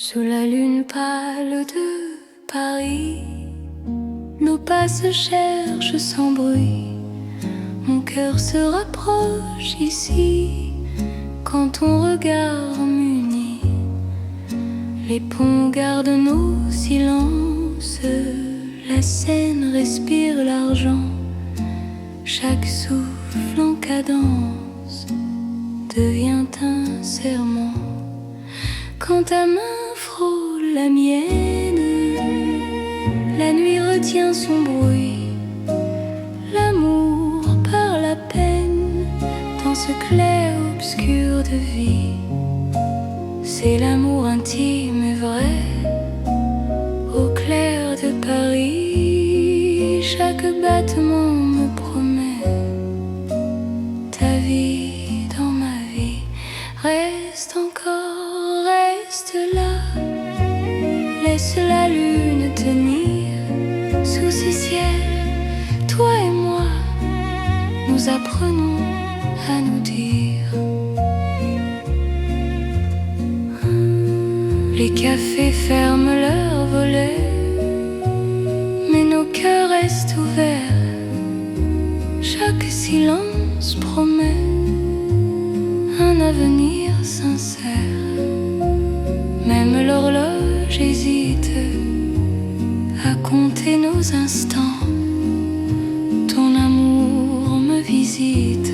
Sous la lune pâle de Paris, nos pas se cherchent sans bruit. Mon cœur se rapproche ici quand ton regard m'unit. Les ponts gardent nos silences, la Seine respire l'argent. Chaque souffle en cadence devient un serment. Quand ta main frôle la mienne, la nuit retient son bruit. L'amour parle à peine dans ce clair-obscur de vie. C'est l'amour intime et vrai, au clair de Paris. Chaque battement me promet ta vie dans ma vie. Reste encore, reste là, laisse la lune tenir sous ce ciel. Toi et moi, nous apprenons à nous dire. Les cafés ferment leurs volets, mais nos cœurs restent ouverts. Chaque silence promet un avenir sincère. Même l'horloge hésite à compter nos instants. Ton amour me visite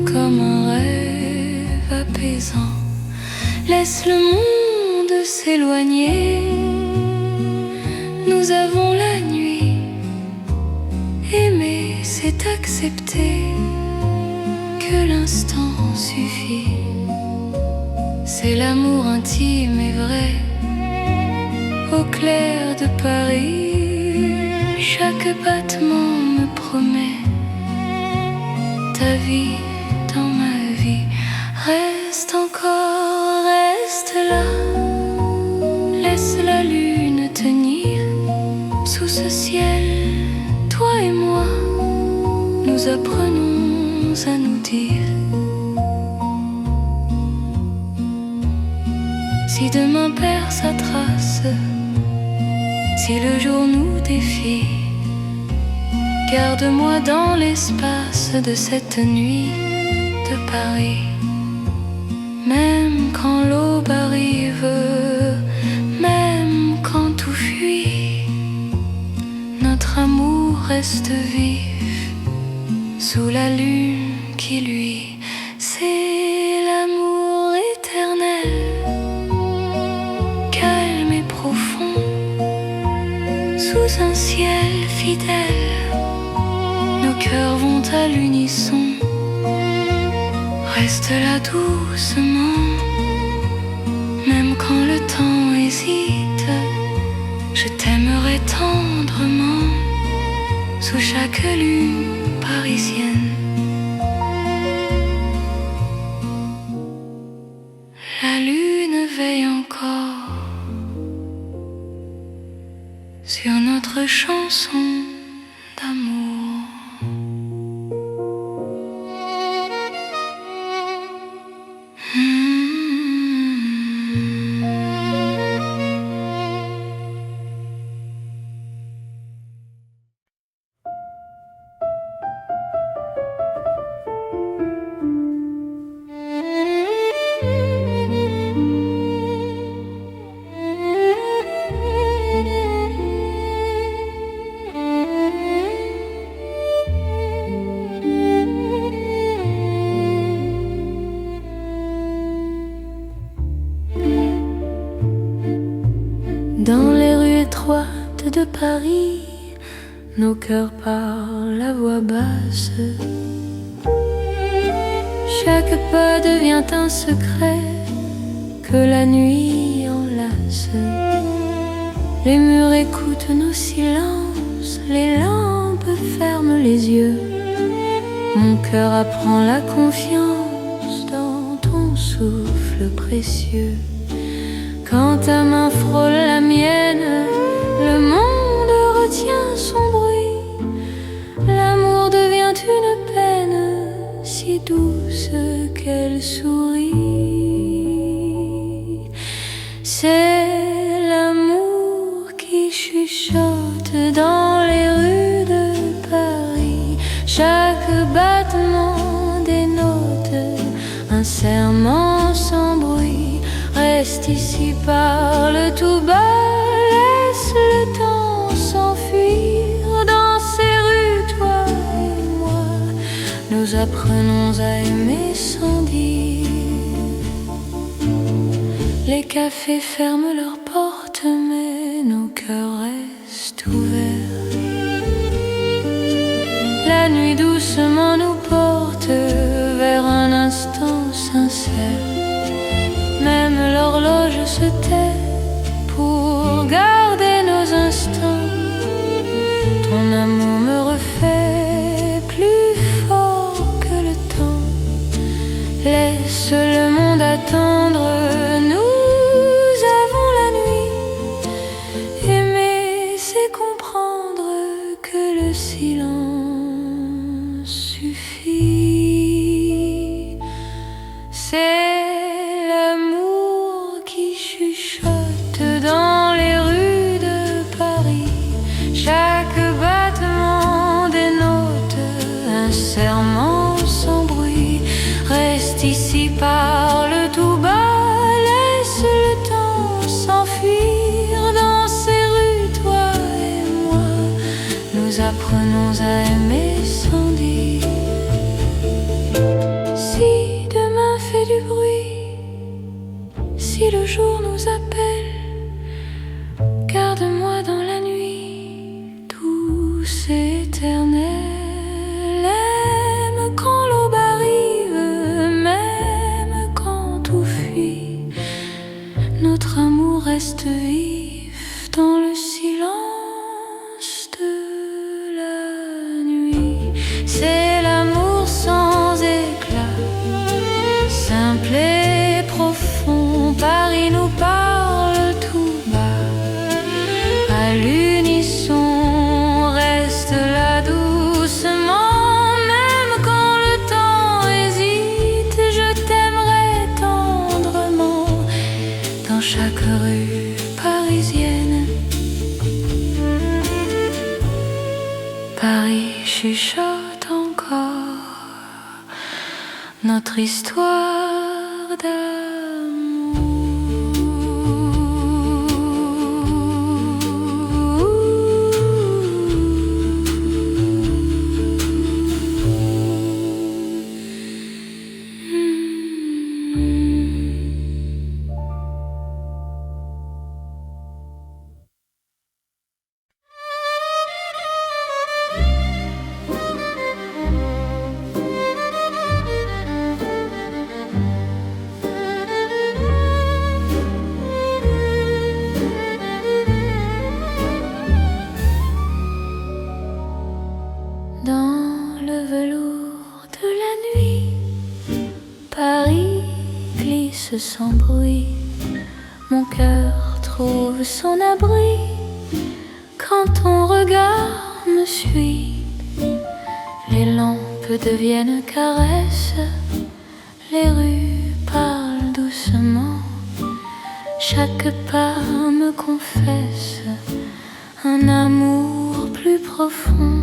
comme un rêve apaisant. Laisse le monde s'éloigner, nous avons la nuit. Aimer, c'est accepter que l'instant suffit. C'est l'amour intime et vrai, au clair de Paris. Chaque battement me promet ta vie dans ma vie. Reste encore, reste là, laisse la lune tenir sous ce ciel. Toi et moi, nous apprenons à nous dire. Si demain perd sa trace, si le jour nous défie, garde-moi dans l'espace de cette nuit de Paris. Même quand l'aube arrive, même quand tout fuit, notre amour reste vif sous la lune qui luit. C'est l'amour éternel, calme et profond, sous un ciel fidèle. Nos cœurs vont à l'unisson. Reste là doucement, même quand le temps hésite. Je t'aimerai tendrement sous chaque lune parisienne. La lune veille encore sur notre chanson d'amour. Dans les rues étroites de Paris, nos cœurs parlent à voix basse. Chaque pas devient un secret que la nuit enlace. Les murs écoutent nos silences, les lampes ferment les yeux. Mon cœur apprend la confiance dans ton souffle précieux. Quand ta main frôle la mienne, le monde retient son bruit. L'amour devient une peine si douce qu'elle sourit. C'est parle tout bas, laisse le temps s'enfuir dans ces rues, toi et moi. Nous apprenons à aimer sans dire. Les cafés ferment leurs portes, mais nos cœurs restent ouverts. La nuit doucement nous porte vers un instant sincère. Même l'horloge se tait pour garder nos instants. Ton amour me refait plus fort que le temps. Laisse le monde attendre, nous avons la nuit. Aimer, c'est comprendre que le silence suffit. C'est l'amour qui chuchote dans les rues de Paris. Chaque battement dénote un serment sans bruit. Reste ici, parle tout bas, laisse le temps s'enfuir dans ces rues, toi et moi. Nous apprenons à aimer sans dire. Si demain fait du bruit, si le jour nous appelle, garde-moi dans la nuit, douce et éternelle. Aime quand l'aube arrive, même quand tout fuit. Notre amour reste vif dans le silence de la nuit. C'est l'amour sans éclat, simple et profond. Paris nous parle tout bas, à l'unisson. Reste là doucement, même quand le temps hésite. Je t'aimerai tendrement dans chaque rue parisienne. Paris chuchote encore notre histoire dans le velours de la nuit. Paris glisse sans bruit, mon cœur trouve son abri quand ton regard me suit. Les lampes deviennent caresses, les rues parlent doucement. Chaque pas me confesse un amour plus profond.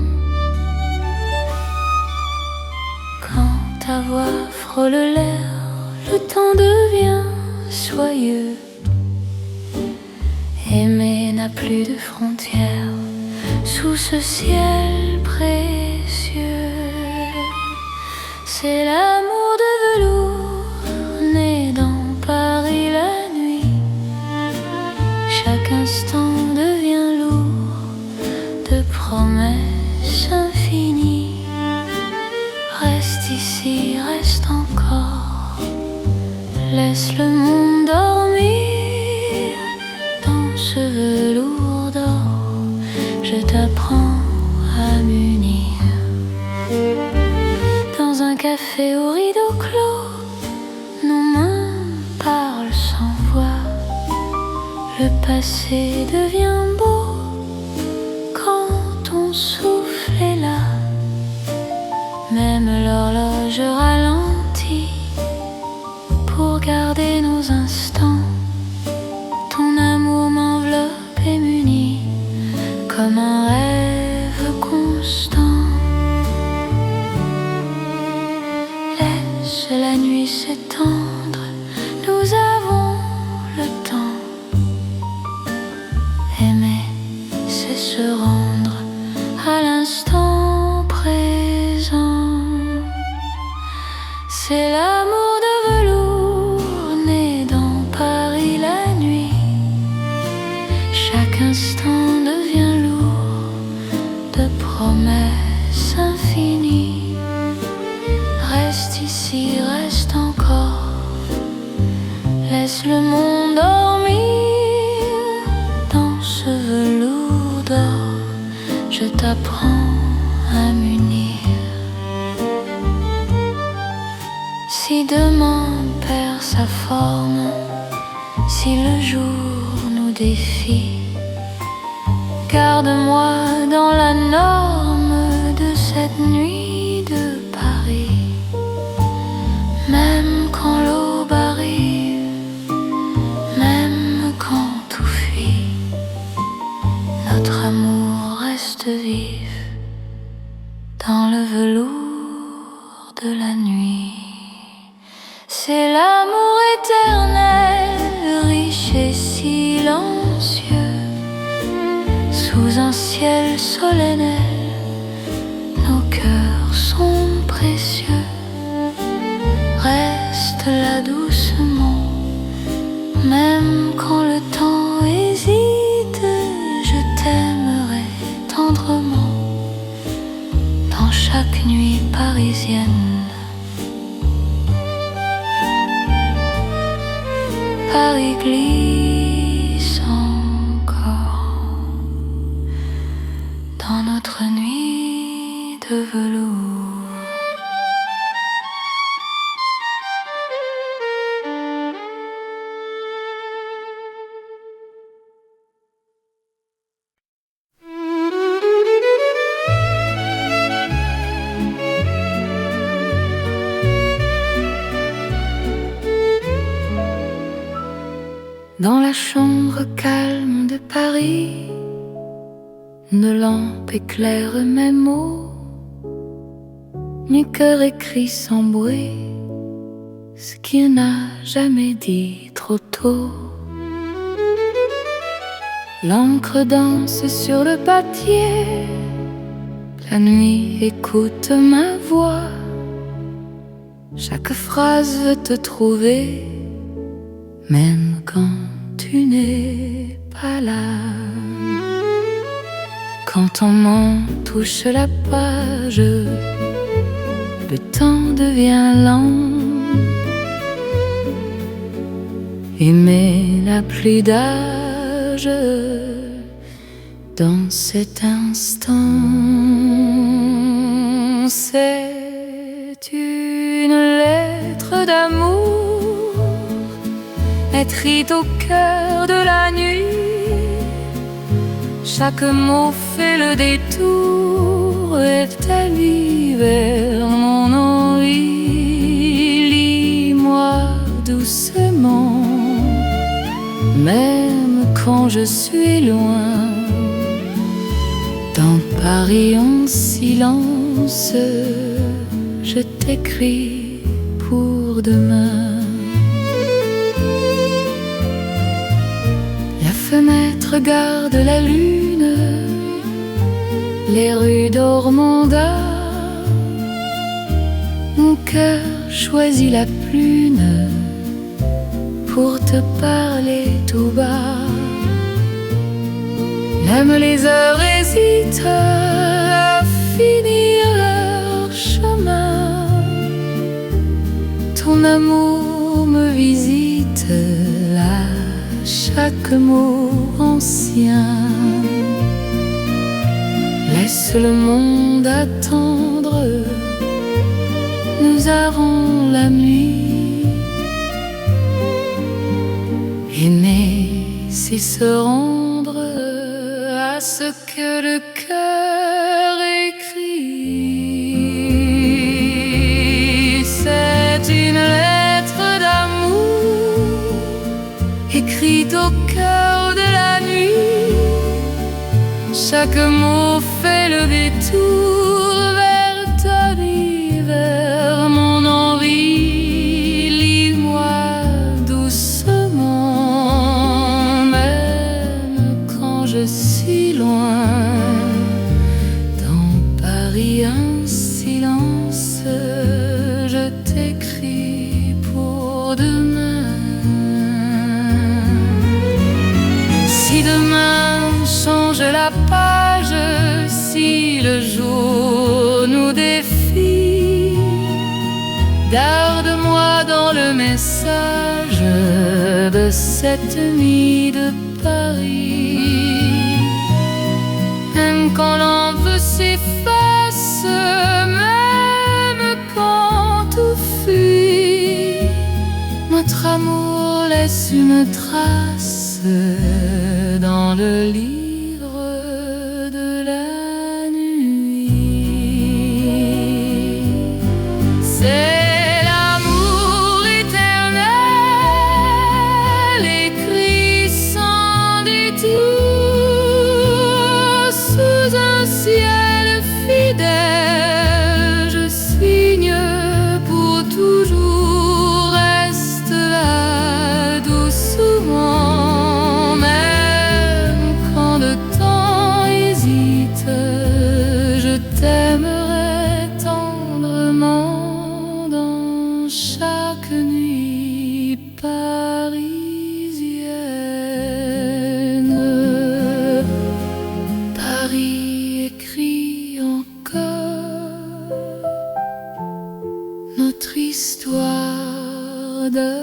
Quand ta voix frôle l'air, le temps devient soyeux. Aimer n'a plus de frontières sous ce ciel précieux. C'est l'amour de velours né dans Paris la nuit. Chaque instant devient lourd de promesses infinies. Reste ici, reste encore, laisse le monde dormir dans ce velours d'or. Je t'apprends à m'unir. Dans un café au rideau clos, nos mains parlent sans voix. Le passé devient beau quand ton souffle est là. Même l'horloge ralentit pour garder nos instants. Ton amour m'enveloppe et m'unit comme un rêve constant. Laisse la nuit s'étendre, nous avons le temps. instant présent. C'est l'amour de velours né dans Paris la nuit. Chaque instant devient lourd de promesses infinies. Reste ici, reste encore, laisse le monde dormir dans ce velours d'or. Je t'apprends à m'unir. Si demain perd sa forme, si le jour nous défie, garde-moi dans la norme de cette nuit de Paris. Même quand l'aube arrive, même quand tout fuit, notre amour reste vif dans le velours de la nuit. C'est l'amour éternel, riche et silencieux, sous un ciel solennel, nos cœurs sont précieux. Reste là doucement, même quand le temps hésite, je t'aimerai tendrement dans chaque nuit parisienne. Paris glisse encore dans notre nuit de velours. Dans la chambre calme de Paris, une lampe éclaire mes mots. Mon cœur écrit sans bruit ce qu'il n'a jamais dit trop tôt. L'encre danse sur le papier, la nuit écoute ma voix. Chaque phrase veut te trouver, même quand tu n'es pas là. Quand ton main touche la page, le temps devient lent. Aimer n'a plus d'âge dans cet instant. C'est une lettre d'amour écrite au cœur de la nuit. Chaque mot fait le détour et t'allie vers mon envie. Lis-moi doucement, même quand je suis loin. Dans Paris en silence, je t'écris pour demain. La fenêtre garde la lune, les rues d'Ormanda. Mon cœur choisit la plume pour te parler tout bas. Même les heures hésitent à finir leur chemin. Ton amour me visite à chaque mot ancien. Laisse le monde attendre, nous avons la nuit. Aimer, c'est se rendre à ce que le cœur écrit. C'est une lettre d'amour écrite au cœur de la nuit. Chaque mot fait le détour vers ta vie, vers mon envie. Lis-moi doucement, même quand je suis loin. Dans Paris, un silence, je t'écris pour demain. Si demain change la page, si le jour nous défie, garde-moi dans le message de cette nuit de Paris. Même quand l'envie s'efface, même quand tout fuit, notre amour laisse une trace dans le livre de la nuit. C'est l'amour éternel, écrit sans détour, sous un ciel fidèle. Je signe pour toujours, reste là doucement. Même quand le temps hésite, je t'aimerai tendrement dans chaque nuit parisienne. Paris écrit encore notre histoire d'amour.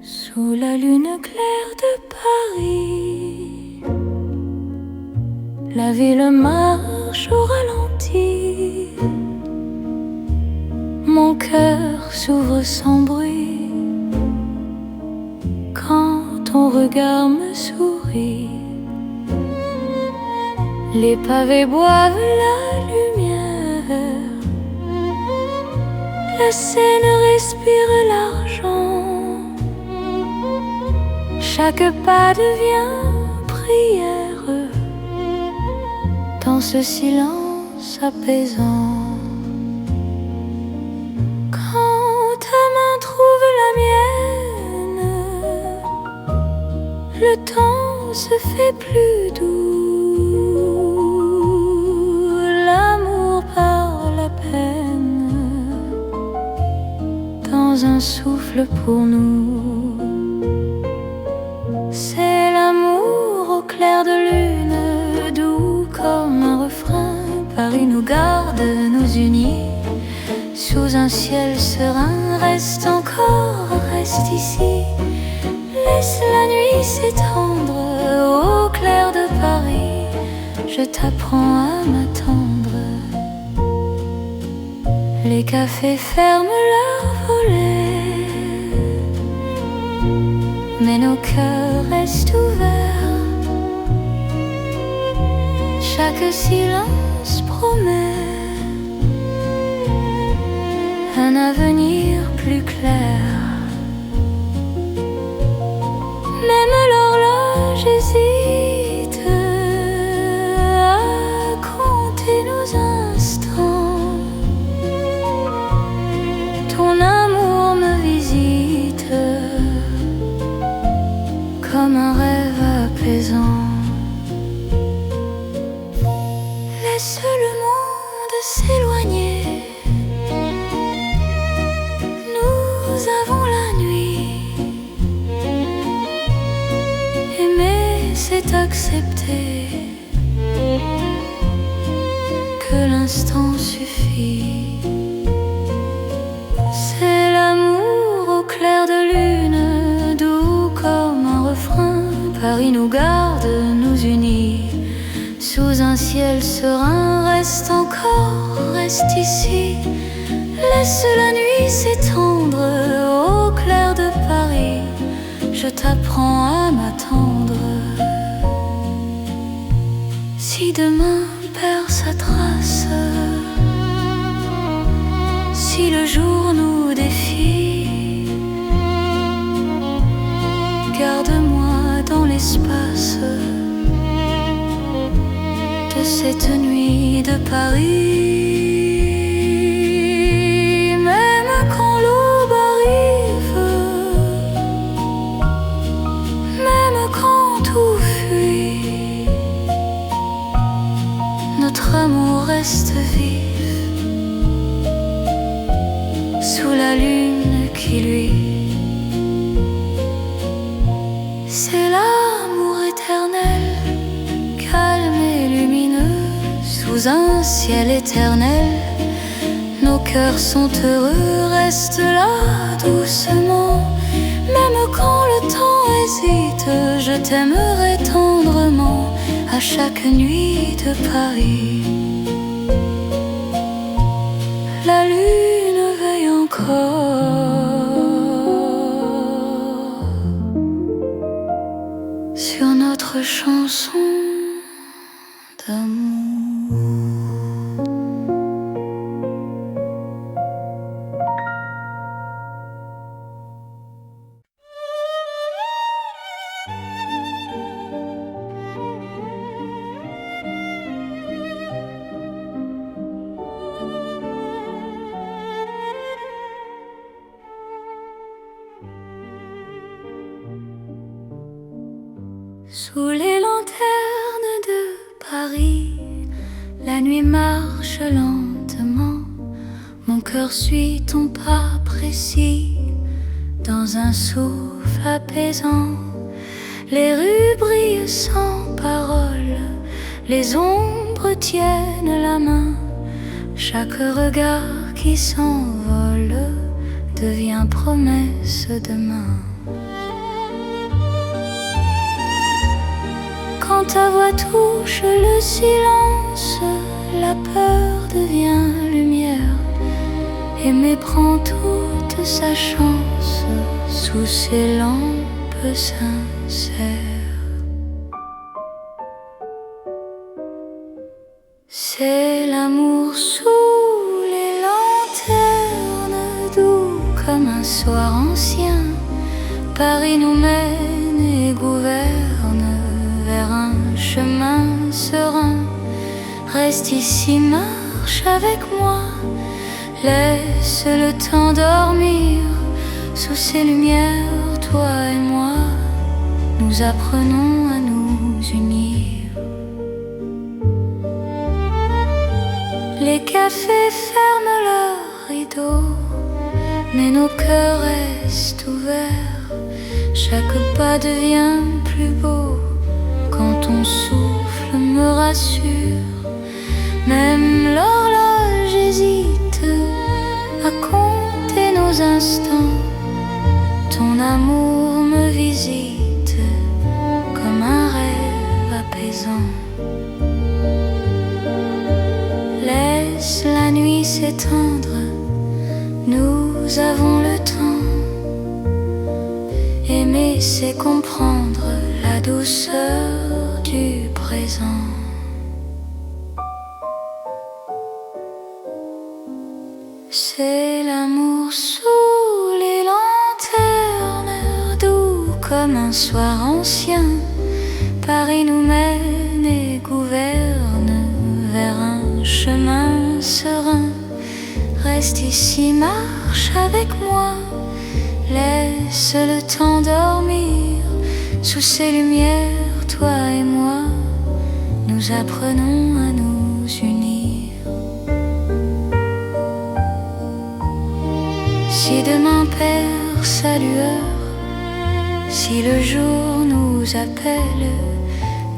Sous la lune claire de Paris, la ville marche au ralenti. Mon cœur s'ouvre sans bruit quand ton regard me sourit. Les pavés boivent la lumière, la Seine respire l'argent. Chaque pas devient prière dans ce silence apaisant. Quand ta main trouve la mienne, le temps se fait plus doux. L'amour par la peine dans un souffle pour nous. C'est l'amour au clair de lune, doux comme un refrain. Paris nous garde, nous unit sous un ciel serein. Reste encore, reste ici, laisse la nuit s'étendre. Au clair de Paris, je t'apprends à m'attendre. Les cafés ferment leurs volets, mais nos cœurs restent ouverts. Chaque silence promet un avenir plus clair. Même l'horloge hésite à compter nos instants. Ton amour me visite comme un rêve apaisant. Laisse le monde s'éloigner, nous avons la nuit. Aimer, c'est accepter que l'instant suffit. C'est l'amour au clair de lune, doux comme un refrain. Paris nous garde, nous unit sous sous un ciel serein. Reste encore, reste ici. Laisse la nuit s'étendre au clair de Paris. Je t'apprends à m'attendre. Si demain perd sa trace, si le jour nous défie, garde-moi dans l'espace de cette nuit de Paris. Même quand l'aube arrive, même quand tout fuit, notre amour reste vif sous la lune qui luit. C'est l'amour éternel, calme et lumineux, sous un ciel éternel. Nos cœurs sont heureux, reste là doucement. Même quand le temps hésite, je t'aimerai tendrement à chaque nuit de Paris. La lune veille encore sur notre chanson d'amour. Sous les lanternes de Paris, la nuit marche lentement. Mon cœur suit ton pas précis dans un souffle apaisant. Les rues brillent sans parole, les ombres tiennent la main. Chaque regard qui s'envole devient promesse demain. Quand ta voix touche le silence, la peur devient lumière. Aimer prend toute sa chance sous ces lampes sincères. C'est l'amour sous les lanternes, doux comme un soir ancien. Paris nous mène et gouverne vers un chemin serein. Reste ici, marche avec moi, laisse le temps dormir. Sous ces lumières, toi et moi, nous apprenons à nous unir. Les cafés ferment leurs rideaux, mais nos cœurs restent ouverts. Chaque pas devient plus beau quand ton souffle me rassure. Même l'horloge hésite à compter nos instants. Ton amour me visite comme un rêve apaisant. Laisse la nuit s'étendre, nous avons le temps. Aimer, c'est comprendre la douceur du présent. C'est l'amour sous les lanternes, doux comme un soir ancien. Paris nous mène et gouverne vers un chemin serein. Reste ici, marche avec moi, laisse le temps dormir. Sous ces lumières, toi et moi, nous apprenons à nous unir. Si demain perd sa lueur, si le jour nous appelle,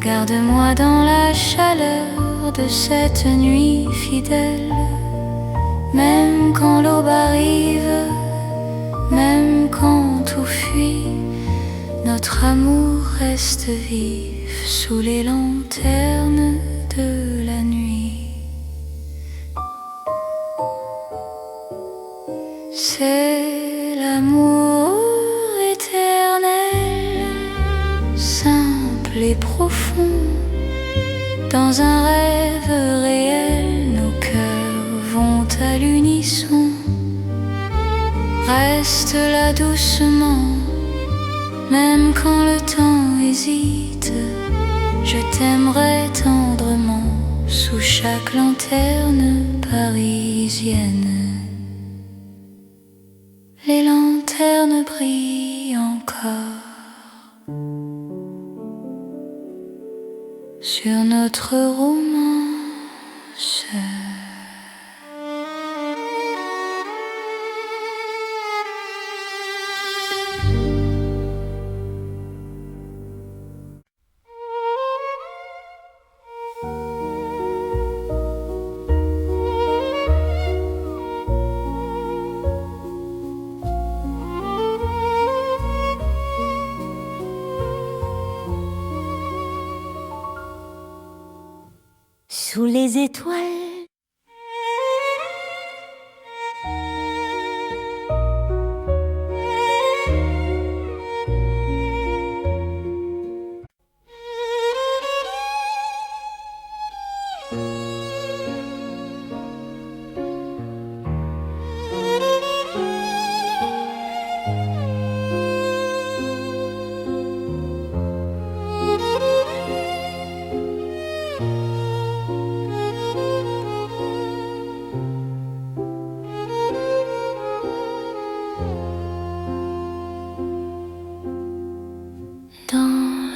garde-moi dans la chaleur de cette nuit fidèle. Même quand l'aube arrive, même quand tout fuit, notre amour reste vif sous les lanternes de rêve réel, nos cœurs vont à l'unisson. Reste là doucement, même quand le temps hésite. Je t'aimerai tendrement sous chaque lanterne parisienne. Les lanternes brillent encore sur notre romance. Sous les étoiles,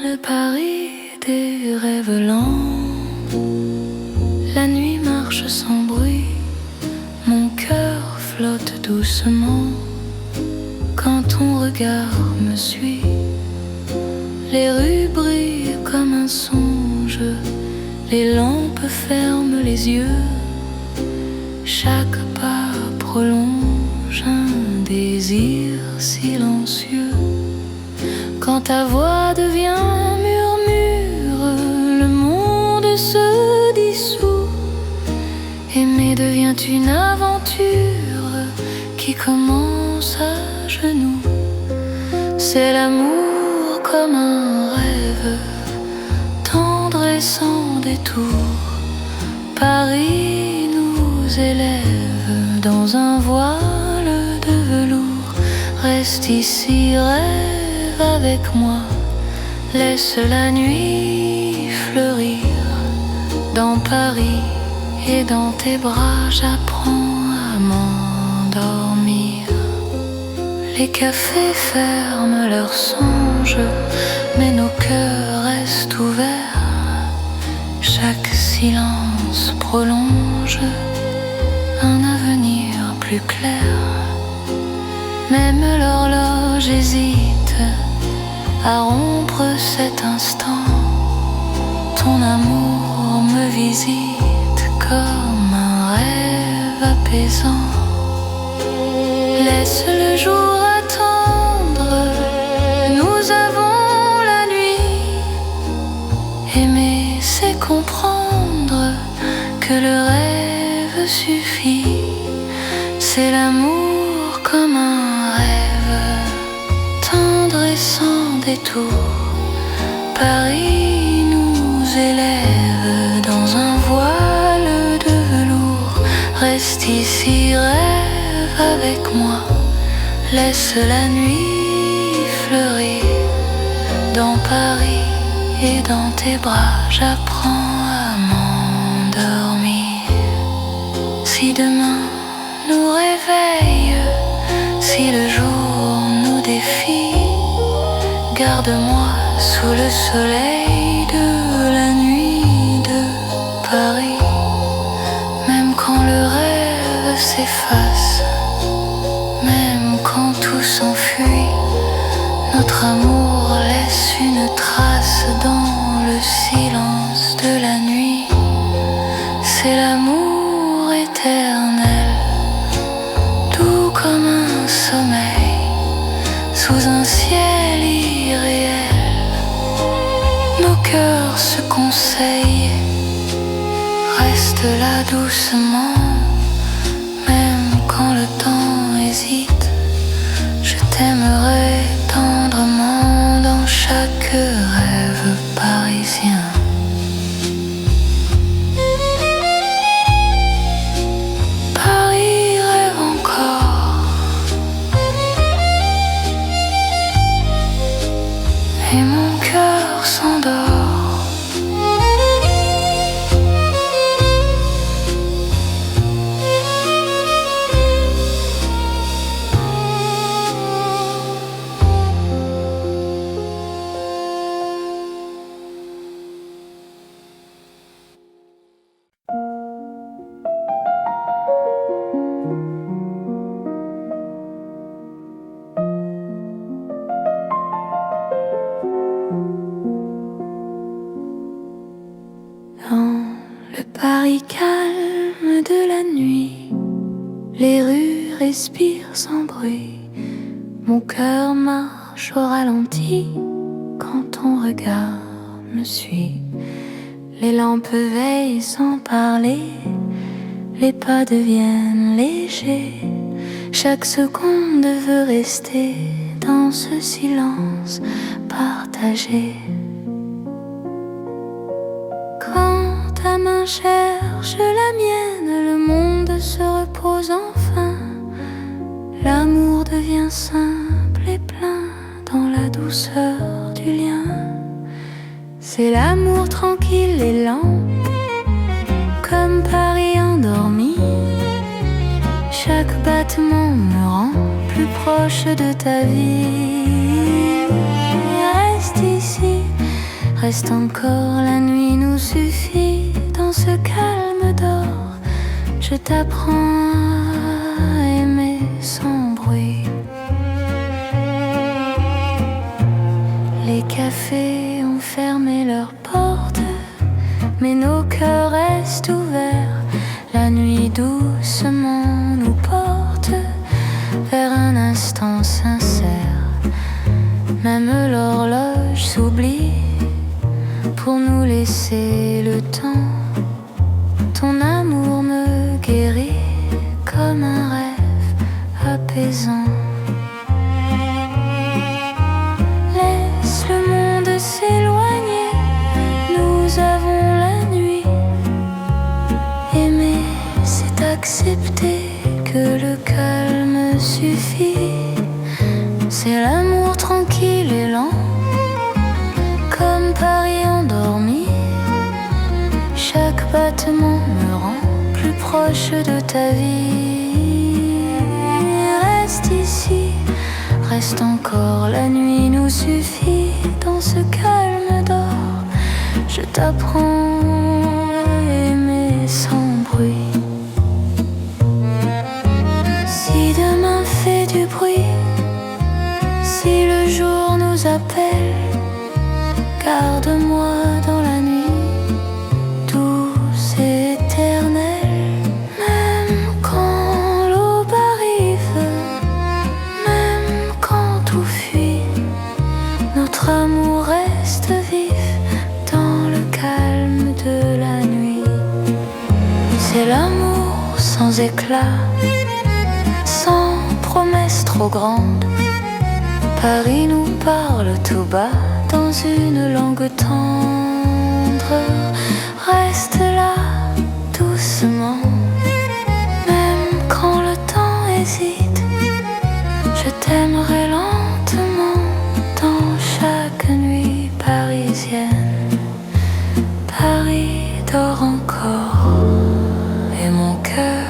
le Paris des rêves lents, la nuit marche sans bruit, mon cœur flotte doucement quand ton regard me suit. Les rues brillent comme un songe, les lampes ferment les yeux, chaque pas prolonge un désir silencieux. Quand ta voix devient murmure, le monde se dissout. Aimer devient une aventure qui commence à genoux. C'est l'amour comme un rêve, tendre et sans détour. Paris nous élève dans un voile de velours. Reste ici, rêve avec moi, laisse la nuit fleurir. Dans Paris et dans tes bras, j'apprends à m'endormir. Les cafés ferment leurs songes, mais nos cœurs restent ouverts. Chaque silence prolonge un avenir plus clair. Même l'horloge hésite à rompre cet instant. Ton amour me visite comme un rêve apaisant. Laisse le jour attendre, nous avons la nuit. Aimer, c'est comprendre que le rêve suffit. C'est l'amour comme un rêve, tendre et sans détour. Paris nous élève dans un voile de velours. Reste ici, rêve avec moi, laisse la nuit fleurir. Dans Paris et dans tes bras, j'apprends à m'endormir. Si demain nous réveille, si le jour nous défie, garde-moi sous le soleil de la nuit de Paris. Même quand le rêve s'efface, même quand tout s'enfuit, notre amour laisse une trace dans le silence de la nuit. C'est l'amour éternel, doux comme un sommeil, sous un ciel irréel. Nos cœurs se conseillent, reste là doucement, même quand le temps hésite. Je t'aimerai tendrement dans chaque rêve parisien. Le Paris calme de la nuit, les rues respirent sans bruit. Mon cœur marche au ralenti quand ton regard me suit. Les lampes veillent sans parler, les pas deviennent légers. Chaque seconde veut rester dans ce silence partagé. Quand ta main cherche la mienne, le monde se repose enfin. L'amour devient simple et plein dans la douceur du lien. C'est l'amour tranquille et lent, comme Paris endormi. Chaque battement me rend plus proche de ta vie. Reste ici, reste encore, la nuit nous suffit. Dans ce calme d'or, je t'apprends à aimer sans bruit. Les cafés ont fermé leurs portes, mais nos cœurs restent ouverts. La nuit doucement nous porte vers un instant sincère. Même l'horloge s'oublie pour nous laisser le temps. Ton amour me guérit comme un rêve apaisant. Laisse le monde s'éloigner, nous avons la nuit. Aimer, c'est accepter que le calme suffit. C'est l'amour tranquille et lent, comme Paris endormi. Chaque battement me rend plus proche de ta vie. Reste ici, reste encore, la nuit nous suffit. Dans ce calme d'or, je t'apprends à aimer sans bruit. Si demain fait du bruit, si le jour nous appelle, garde-moi dans la nuit, douce et éternelle. Même quand l'aube arrive, même quand tout fuit, notre amour reste vif dans le calme de la nuit. C'est l'amour sans éclat, sans promesse trop grande. Paris nous parle tout bas dans une langue tendre. Reste là, doucement, même quand le temps hésite. Je t'aimerai lentement dans chaque nuit parisienne. Paris dort encore et mon cœur.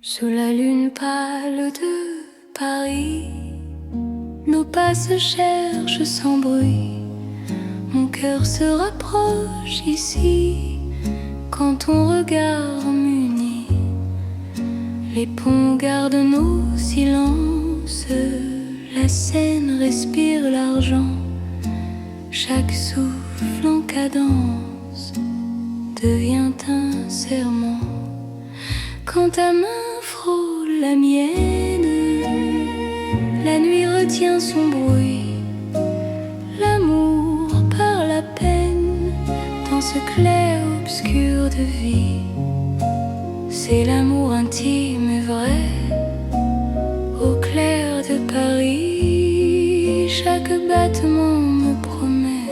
Sous la lune pâle de Paris, nos pas se cherchent sans bruit. Mon cœur se rapproche ici quand ton regard m'unit. Les ponts gardent nos silences, la Seine respire l'argent. Chaque souffle en cadence devient un serment. Quand ta main frôle la mienne, la nuit retient son bruit. L'amour parle à peine dans ce clair-obscur de vie. C'est l'amour intime et vrai, au clair de Paris. Chaque battement me promet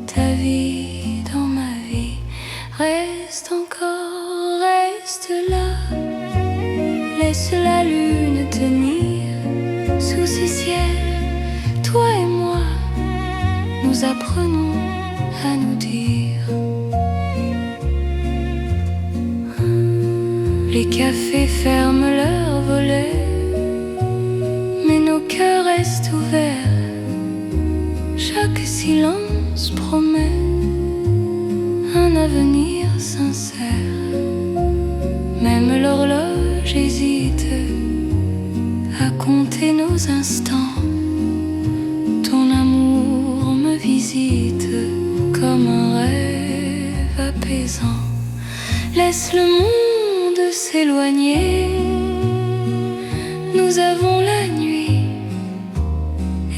ta vie dans ma vie. Reste encore, reste là, laisse la lune tenir sous ces ciels. Toi et moi, nous apprenons à nous dire. Les cafés ferment leurs envolés, mais nos cœurs restent ouverts. Chaque silence promet un avenir sincère. Même l'horloge hésite à compter nos instants. Ton amour me visite comme un rêve apaisant. Laisse le monde s'éloigner. Nous avons la nuit.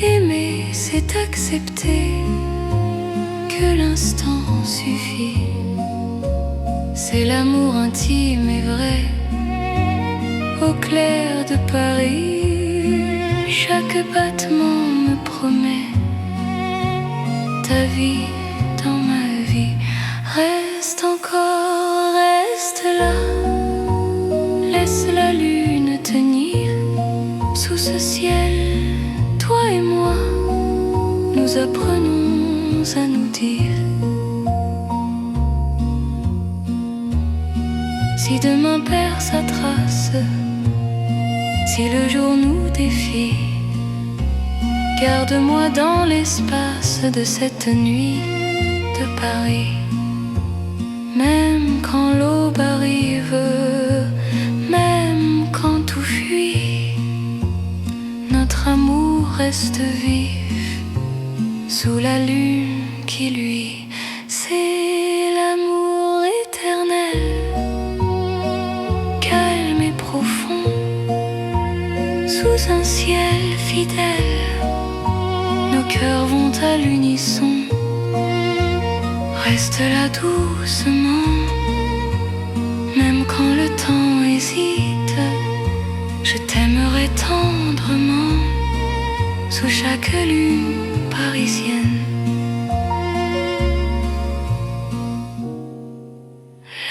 Aimer, c'est accepter que l'instant suffit. C'est l'amour intime et vrai. Au clair de Paris, chaque battement me promet ta vie dans ma vie. Reste encore, reste là. Laisse la lune tenir sous ce ciel. Toi et moi, nous apprenons à nous dire. Si demain perd sa trace, si le jour nous défie, garde-moi dans l'espace de cette nuit de Paris. Même quand l'aube arrive, même quand tout fuit, notre amour reste vif sous la lune qui luit. C'est l'amour éternel, calme et profond, sous un ciel fidèle. Nos cœurs vont à l'unisson. Reste là doucement, même quand le temps hésite. Je t'aimerai tendrement sous chaque lune parisienne.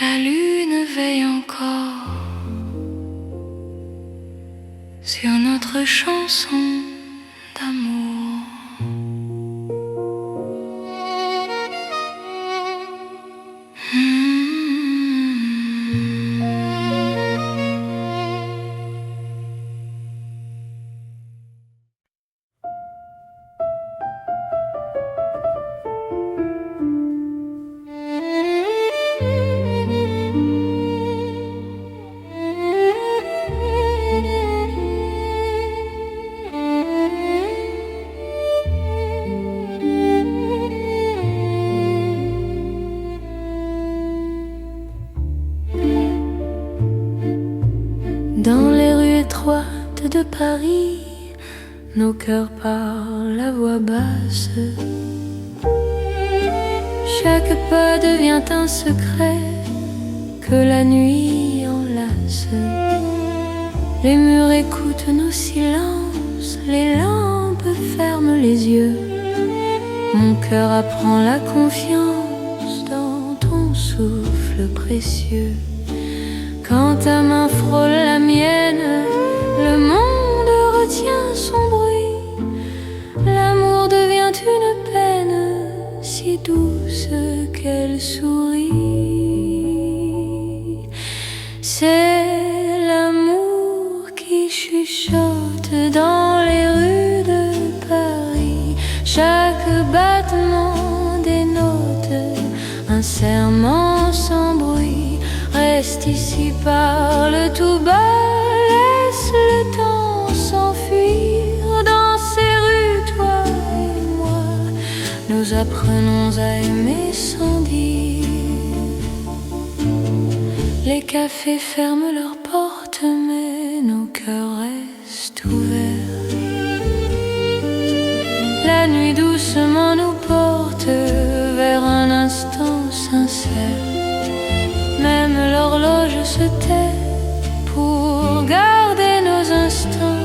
La lune veille encore sur notre chanson d'amour. Dans les rues étroites de Paris, nos cœurs parlent à voix basse. Chaque pas devient un secret que la nuit enlace. Les murs écoutent nos silences, les lampes ferment les yeux. Mon cœur apprend la confiance dans ton souffle précieux. Quand ta main frôle la mienne, le monde retient son bruit. L'amour devient une peine si douce qu'elle sourit. C'est l'amour qui chuchote dans les rues de Paris. Chaque battement dénote un serment sans bruit. Reste ici, parle tout bas, laisse le temps s'enfuir. Dans ces rues, toi et moi, nous apprenons à aimer sans dire. Les cafés ferment leurs portes, mais nos cœurs restent ouverts. La nuit doucement nous porte vers un instant sincère. Même l'horloge se tait pour garder nos instants.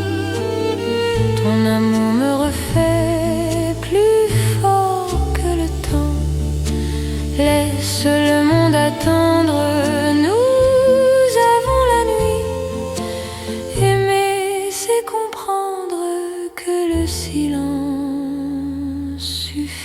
Ton amour me refait plus fort que le temps. Laisse le monde attendre, nous avons la nuit. Aimer, c'est comprendre que le silence suffit.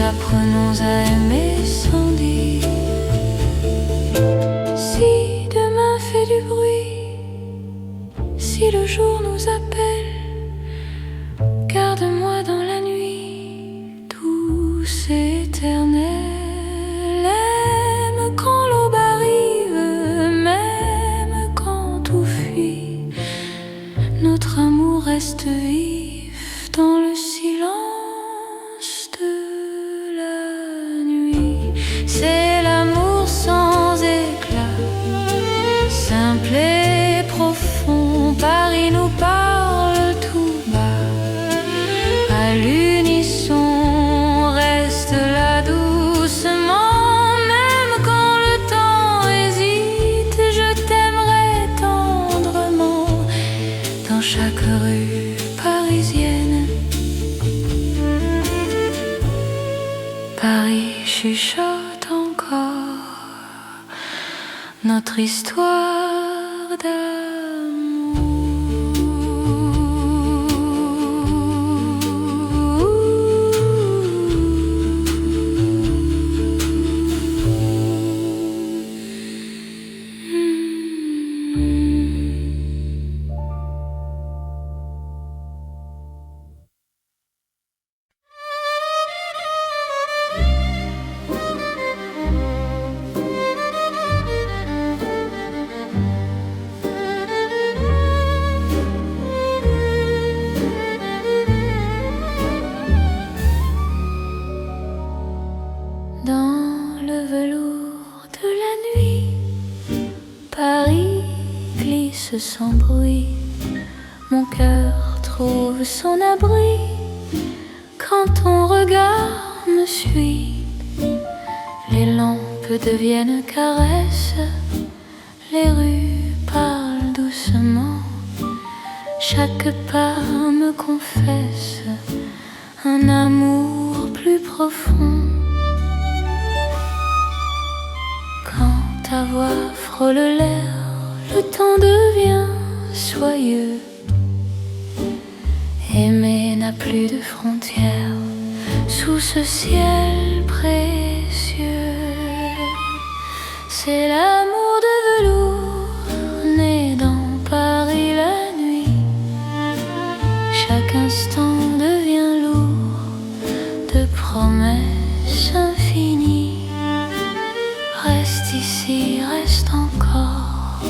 apprenons à aimer sans dire. Si demain fait du bruit, si le jour nous appelle, garde-moi dans la nuit, douce et éternelle. Aime quand l'aube arrive, même quand tout fuit, notre amour reste vif dans le silence de la nuit. C'est l'amour sans éclat, simple et profond. Paris nous parle tout bas, à l'unisson, reste là doucement. Même quand le temps hésite, je t'aimerai tendrement. Dans chaque rue parisienne, Paris chuchote encore notre histoire dans le velours de la nuit. Paris glisse sans bruit, mon cœur trouve son abri quand ton regard me suit. Les lampes deviennent caresses, les rues parlent doucement, chaque pas me confesse un amour plus profond. Quand ta voix frôle l'air, le temps devient soyeux. Aimer n'a plus de frontières sous ce ciel précieux. C'est l'amour de velours né dans Paris la nuit. Chaque instant devient lourd de promesses infinies. Reste ici, reste encore,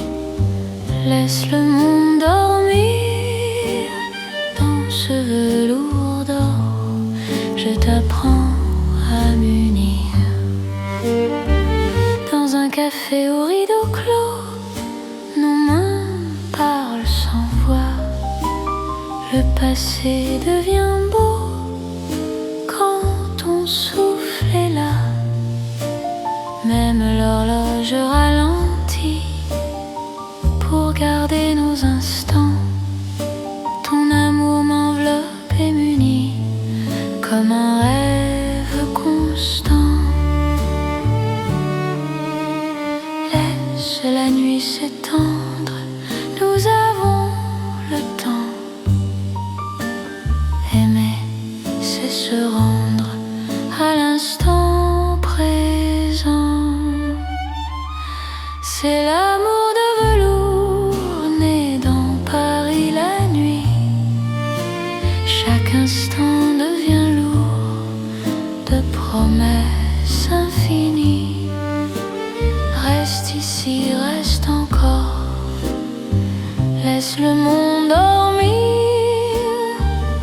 laisse le monde dormir. Dans ce velours d'or, je t'apprends à m'unir. Dans un café au rideau clos, nos mains parlent sans voix. Le passé devient beau quand ton souffle est là. Même l'horloge ralentit pour garder nos instants. Ton amour m'enveloppe et m'unit comme un rêve constant. Laisse la nuit s'étendre, nous avons le temps. Aimer, c'est se rendre à l'instant présent. C'est l'amour de velours né dans Paris la nuit. Chaque instant devient lourd de promesses infinies. Reste ici, reste encore, laisse le monde dormir.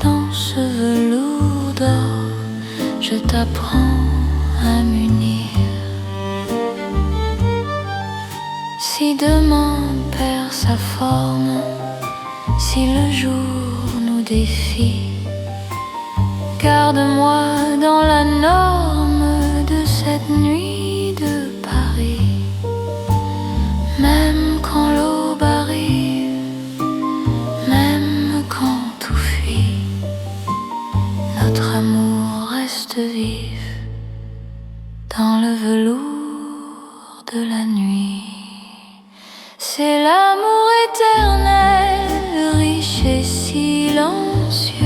Dans ce velours d'or, je t'apprends à m'unir. Si demain perd sa forme, si le jour nous défie, garde-moi dans la norme de cette nuit de Paris. Même quand l'aube arrive, même quand tout fuit, notre amour reste vif dans le velours de la nuit. C'est l'amour éternel, riche et silencieux,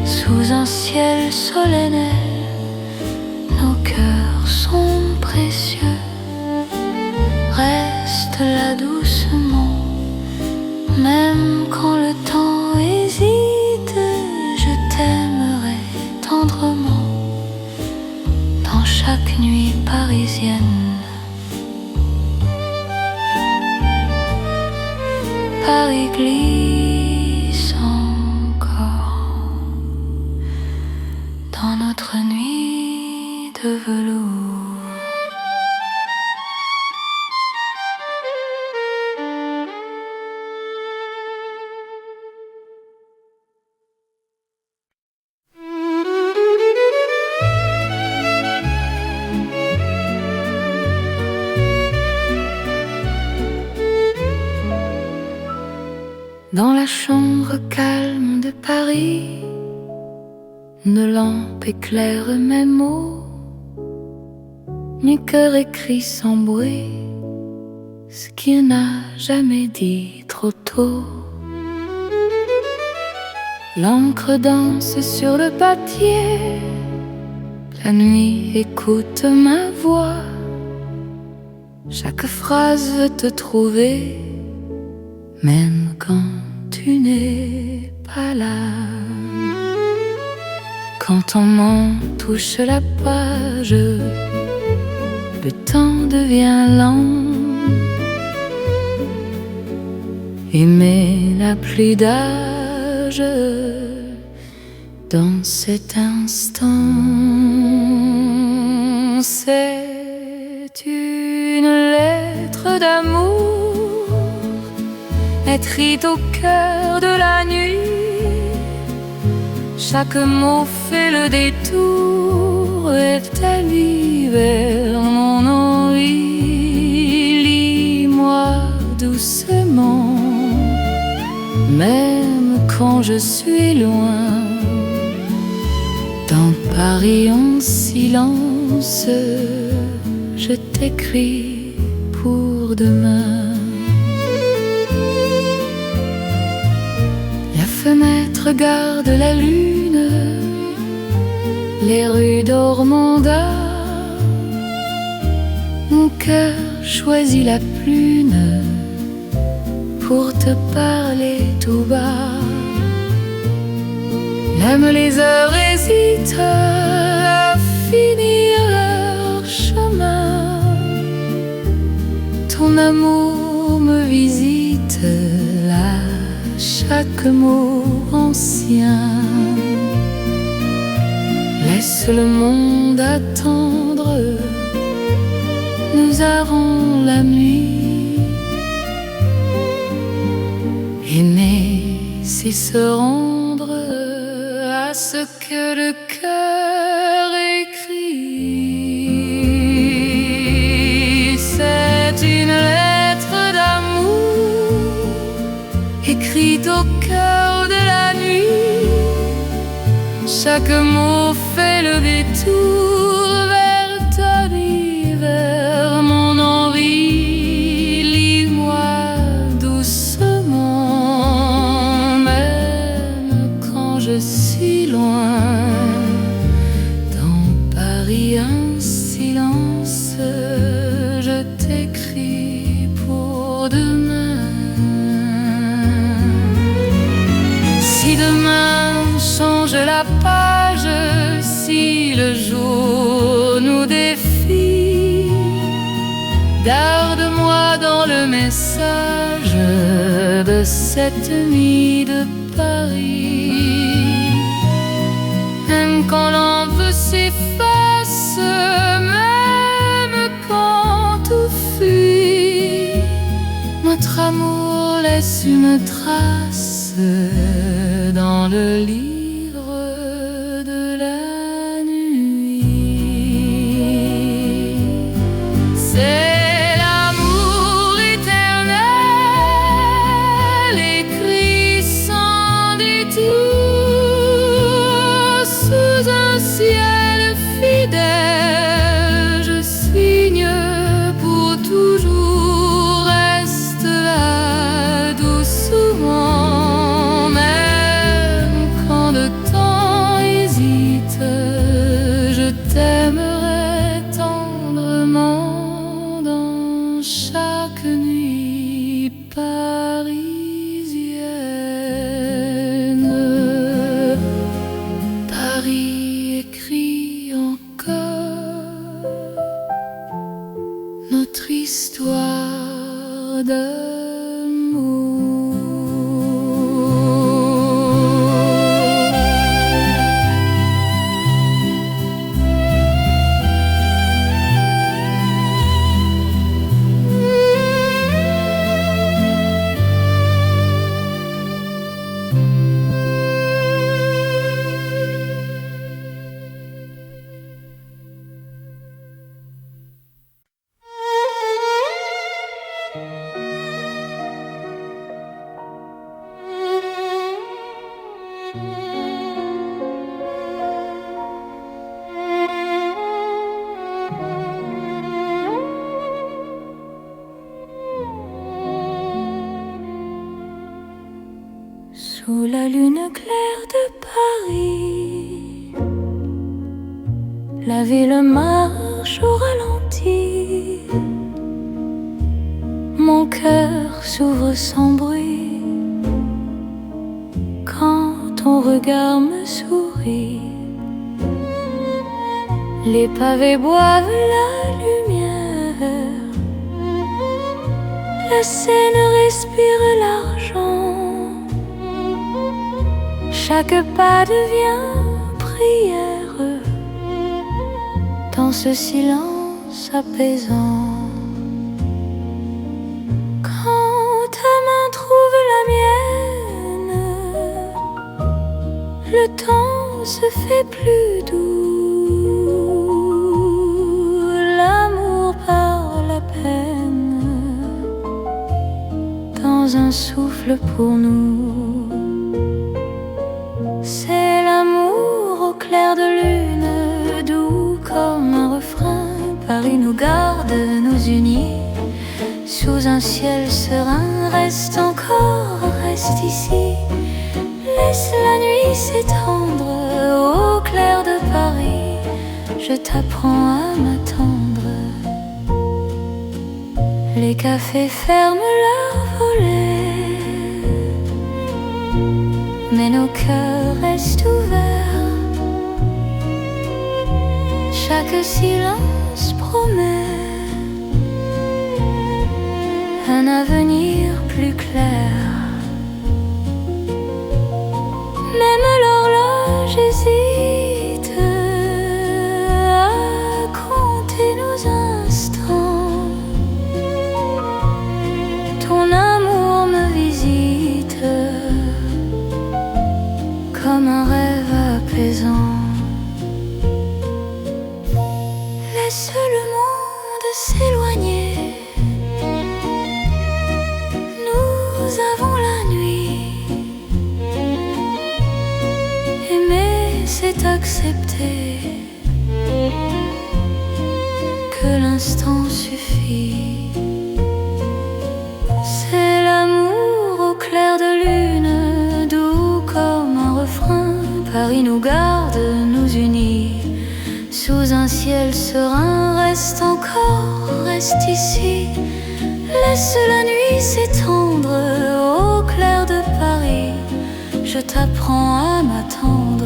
sous un ciel solennel, précieux, reste là doucement. Même quand le temps hésite, je t'aimerai tendrement. Dans chaque nuit parisienne, Paris glisse encore dans notre nuit de velours. Dans la chambre calme de Paris, une lampe éclaire mes mots. Mon cœur écrit sans bruit ce qu'il n'a jamais dit trop tôt. L'encre danse sur le papier, la nuit écoute ma voix. Chaque phrase veut te trouver, même quand tu n'es pas là. Quand ton main touche la page, le temps devient lent. Aimer n'a plus d'âge dans cet instant. C'est une lettre d'amour écrite au cœur de la nuit. Chaque mot fait le détour et t'allie vers mon envie. Lis-moi doucement, même quand je suis loin. Dans Paris en silence, je t'écris pour demain. La fenêtre garde la lune, les rues d'Ormanda. Mon cœur choisit la prune pour te parler tout bas. Même les heures hésitent à finir leur chemin. Ton amour me visite là, chaque mot ancien. Laisse le monde attendre, nous aurons la nuit. Aimer, c'est se rendre à ce que le cœur écrit. C'est une lettre d'amour écrite au cœur de la nuit. Chaque mot fait le détour vers ta vie, vers mon envie. Lis-moi doucement, même quand je suis loin. Dans Paris un silence, je t'écris pour demain. Si demain change la page, si le jour nous défie, garde-moi dans le message de cette nuit de Paris. Même quand l'envie s'efface, même quand tout fuit, notre amour laisse une trace dans le livre de la nuit. C'est l'amour éternel écrit sans détour sous un ciel fidèle. Je signe pour toujours, reste là doucement. Même quand le temps hésite, je t'aimerai tendrement. la lune claire de Paris. La ville marche au ralenti. Mon cœur s'ouvre sans bruit quand ton regard me sourit. Les pavés boivent la lumière. La Seine respire l'argent. Chaque pas devient prière dans ce silence apaisant. Quand ta main trouve la mienne, le temps se fait plus doux. L'amour par la peine dans un souffle pour nous. C'est l'amour au clair de lune, doux comme un refrain. Paris nous garde, nous unit sous un ciel serein. Reste encore, reste ici. Laisse la nuit s'étendre au clair de Paris. Je t'apprends à m'attendre. Les cafés ferment leurs volets, mais nos cœurs restent ouverts. Chaque silence promet un avenir plus clair. Même l'horloge hésite à compter nos instants. Ton amour me visite comme un rêve apaisant. Laisse le monde s'éloigner. Nous avons la nuit. Aimer, c'est accepter que l'instant suffit. C'est l'amour au clair de lune, doux comme un refrain. Paris nous garde, nous unit sous un ciel serein. Reste encore, reste ici. Laisse la nuit s'étendre au clair de Paris. Je t'apprends à m'attendre.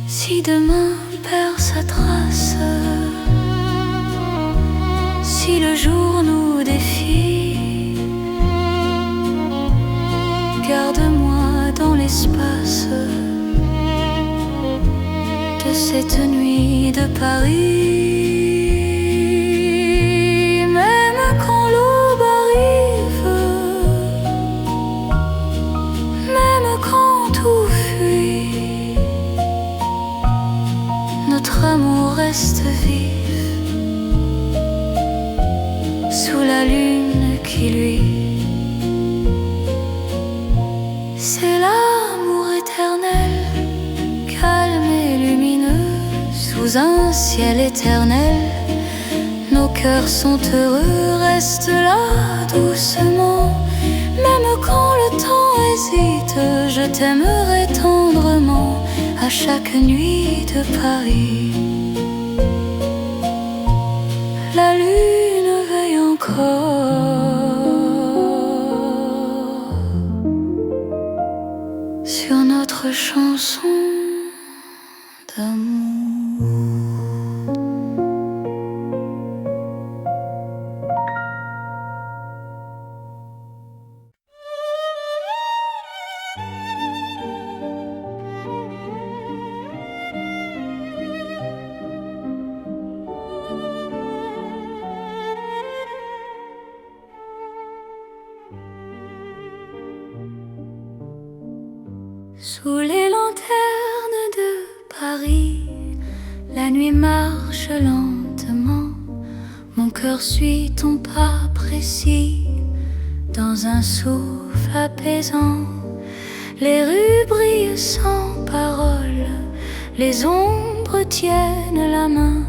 Si demain perd sa trace, si le jour nous défie, garde-moi dans l'espace de cette nuit de Paris. Même quand l'aube arrive, même quand tout fuit, notre amour reste vif sous la lune qui luit. C'est l'amour éternel, calme et lumineux, sous un ciel éternel. Nos cœurs sont heureux, reste là doucement. Même quand le temps hésite, je t'aimerai tendrement à chaque nuit de Paris. La lune veille encore sur notre chanson d'amour. Sous les lanternes de Paris, la nuit marche lentement. Mon cœur suit ton pas précis dans un souffle apaisant. Les rues brillent sans parole, les ombres tiennent la main.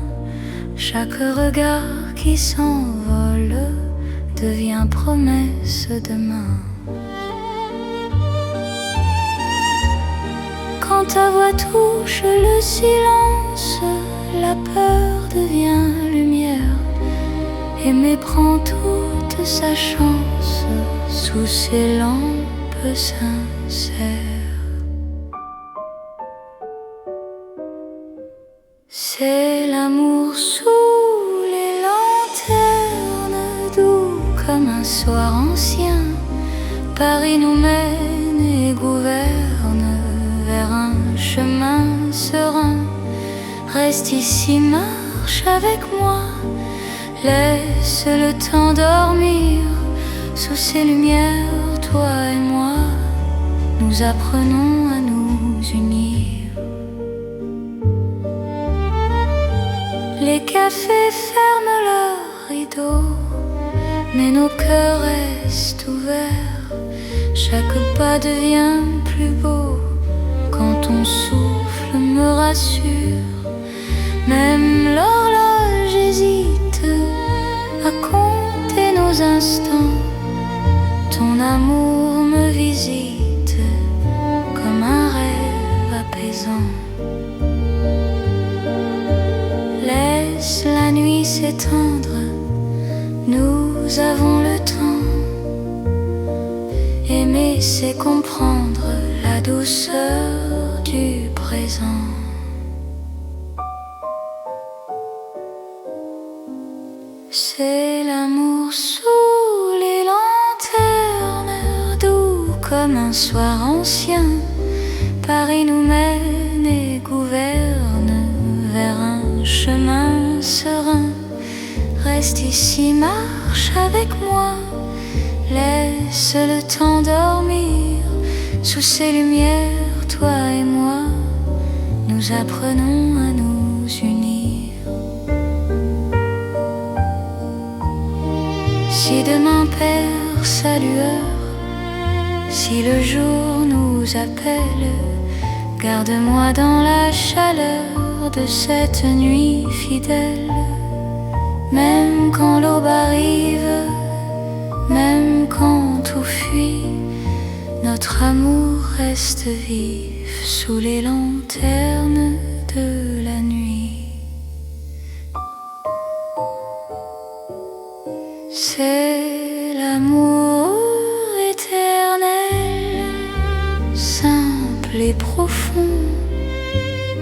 Chaque regard qui s'envole devient promesse demain. quand ta voix touche le silence, la peur devient lumière et méprend toute sa chance sous ses lampes sincères. C'est l'amour sous les lanternes, doux comme un soir ancien. Paris nous mène et gouverne vers un chemin serein. Reste ici, marche avec moi, laisse le temps dormir. Sous ces lumières, toi et moi, nous apprenons à nous unir. Les cafés ferment leurs rideaux, mais nos cœurs restent ouverts. Chaque pas devient plus beau quand ton souffle me rassure. Même l'horloge hésite à compter nos instants. Ton amour me visite comme un rêve apaisant. Laisse la nuit s'étendre, nous avons le temps. Aimer, c'est comprendre la douceur du présent. C'est l'amour sous les lanternes, doux comme un soir ancien. Paris nous mène et gouverne vers un chemin serein. Reste ici, marche avec moi, laisse le temps dormir. Sous ces lumières, toi et moi, nous apprenons à nous unir. Si demain perd sa lueur, si le jour nous appelle, garde-moi dans la chaleur de cette nuit fidèle. Même quand l'aube arrive, même quand tout fuit, notre amour reste vif sous les lanternes de la nuit. C'est l'amour éternel, simple et profond.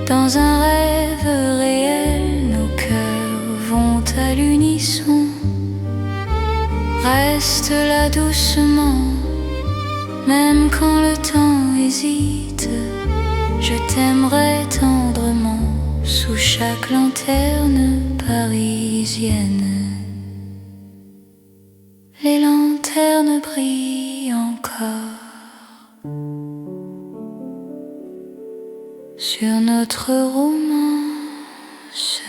Dans un rêve réel, nos cœurs vont à l'unisson. Reste là doucement, même quand le temps hésite. Je t'aimerai tendrement sous chaque lanterne parisienne. Les lanternes brillent encore sur notre romance.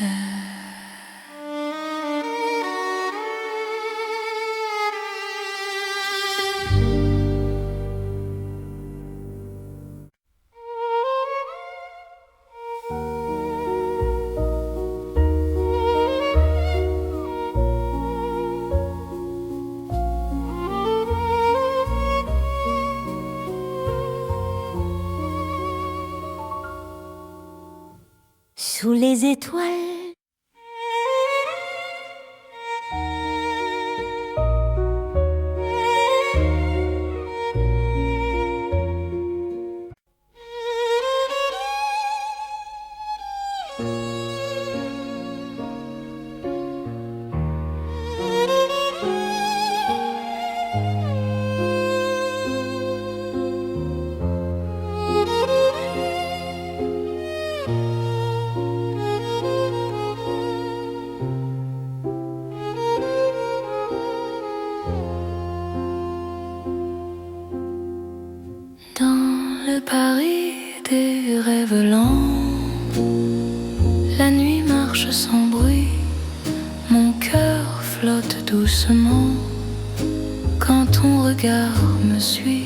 Sous les étoiles, Paris des rêves lents, la nuit marche sans bruit, mon cœur flotte doucement quand ton regard me suit.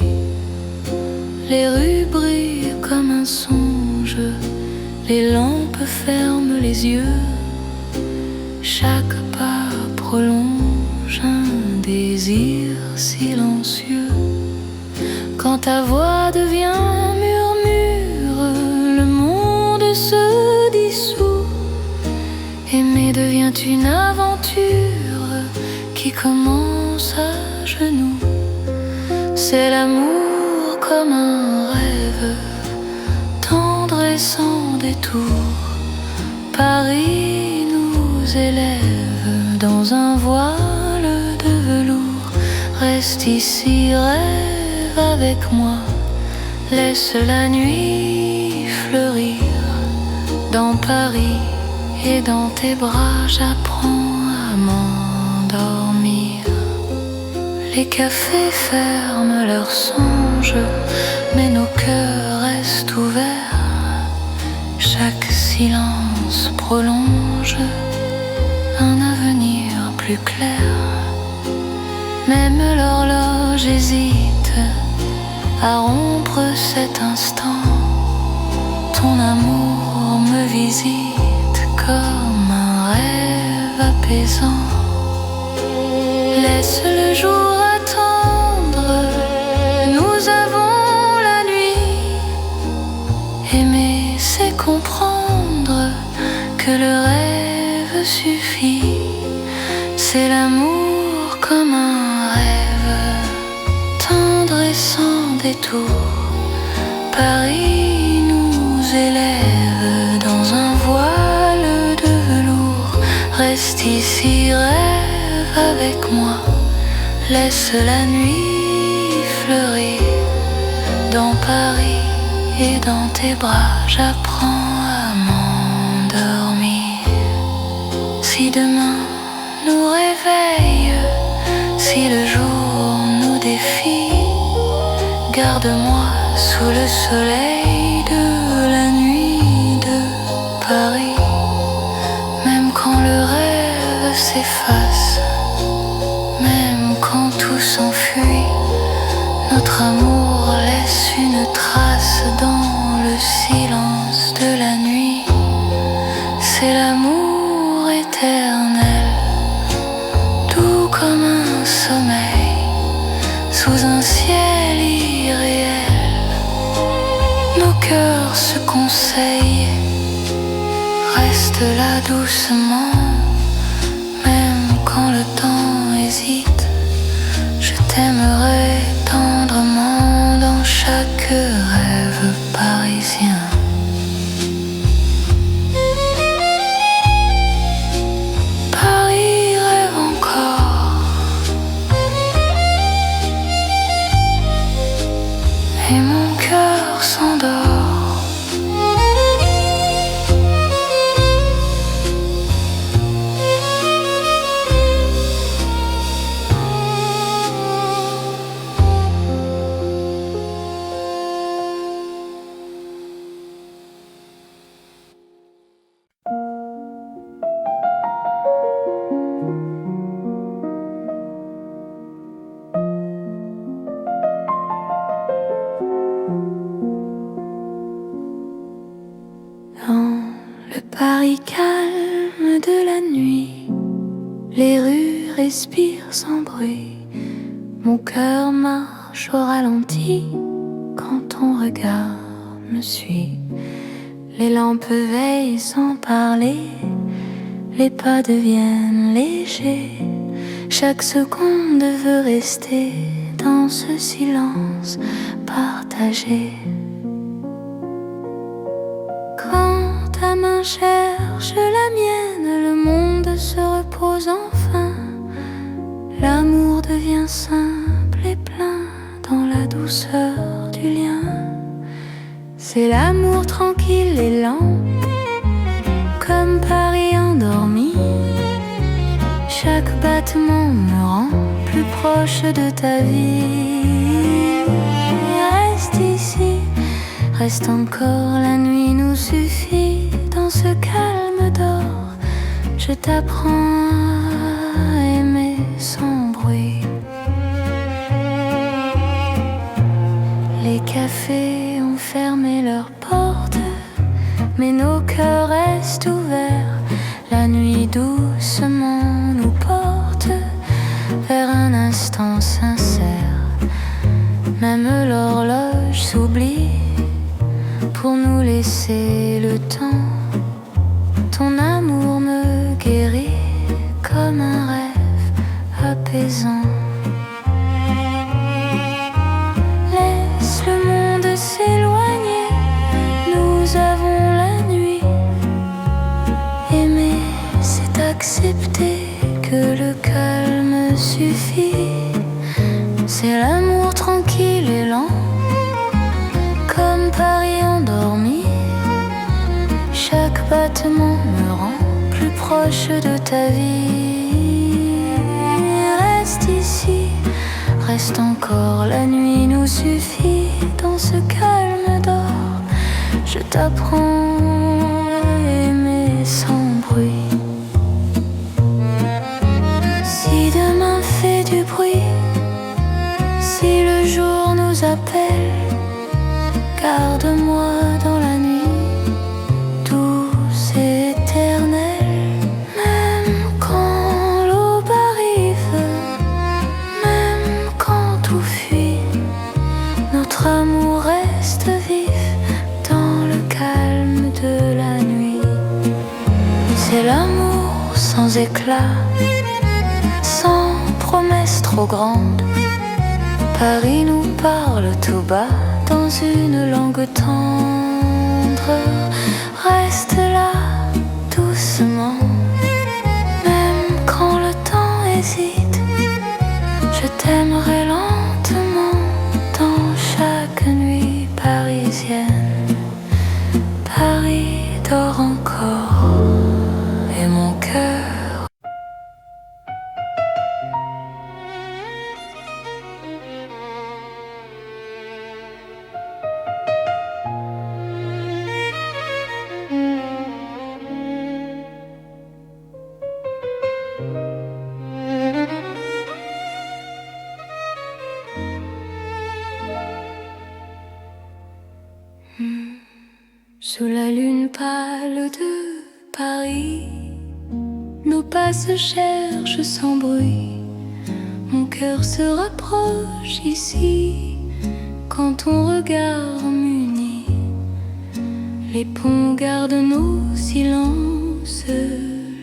Les rues brillent comme un songe, les lampes ferment les yeux, chaque pas prolonge un désir silencieux. Quand ta voix devient murmure, une aventure qui commence à genoux. C'est l'amour comme un rêve, tendre et sans détour. Paris nous élève dans un voile de velours. Reste ici, rêve avec moi, laisse la nuit fleurir. Dans Paris et dans tes bras, j'apprends à m'endormir. Les cafés ferment leurs songes, mais nos cœurs restent ouverts. Chaque silence prolonge un avenir plus clair. Même l'horloge hésite à rompre cet instant. Ton amour me visite comme un rêve apaisant. Laisse le jour attendre, nous avons la nuit. Aimer, c'est comprendre que le rêve suffit. C'est l'amour comme un rêve, tendre et sans détour. Paris nous élève dans un voile de velours. Reste ici, rêve avec moi, laisse la nuit fleurir. Dans Paris et dans tes bras, j'apprends à m'endormir. Si demain nous réveille, si le jour nous défie, garde-moi sous le soleil de la nuit de Paris. Même quand le rêve s'efface, même quand tout s'enfuit, notre amour laisse une trace dans le silence de la nuit. C'est l'amour éternel, doux comme un sommeil, sous un ciel irréel. Nos cœurs se conseillent, reste là doucement. Même quand le temps hésite, je t'aimerai tendrement dans chaque rêve parisien. Paris rêve encore, et mon cœur s'endort. Dans le Paris calme de la nuit, les rues respirent sans bruit. Mon cœur marche au ralenti quand ton regard me suit. Les lampes veillent sans parler, les pas deviennent légers. Chaque seconde veut rester dans ce silence partagé. Quand ta main cherche la mienne, le monde se repose enfin. L'amour devient simple et plein dans la douceur du lien. C'est l'amour tranquille et lent, comme Paris endormi. Chaque battement me rend plus proche de ta vie. Reste ici, reste encore, la nuit nous suffit. Dans ce calme d'or, je t'apprends à aimer sans bruit. Les cafés ont fermé leurs portes, mais nos cœurs restent ouverts. La nuit doucement nous porte vers un instant sincère. Même l'horloge s'oublie pour nous laisser le temps. Ton amour me guérit apaisant. Laisse le monde s'éloigner, nous avons la nuit. Aimer, c'est accepter que le calme suffit. C'est l'amour tranquille et lent, comme Paris endormi. Chaque battement me rend plus proche de ta vie. Reste ici, reste encore, la nuit nous suffit. Dans ce calme d'or, je t'apprends à aimer sans bruit. Si demain fait du bruit, si le jour nous appelle, garde-moi dans la nuit, douce et éternelle. Même quand l'aube arrive, même quand tout fuit, notre amour reste vif dans le calme de la nuit. C'est l'amour sans éclat, sans promesse trop grande. Paris nous parle tout bas dans une langue tendre. Reste là doucement, même quand le temps hésite. Je t'aimerai lentement dans chaque nuit parisienne. Paris dort encore et mon cœur. Sous la lune pâle de Paris, nos pas se cherchent sans bruit. Mon cœur se rapproche ici quand ton regard m'unit. Les ponts gardent nos silences,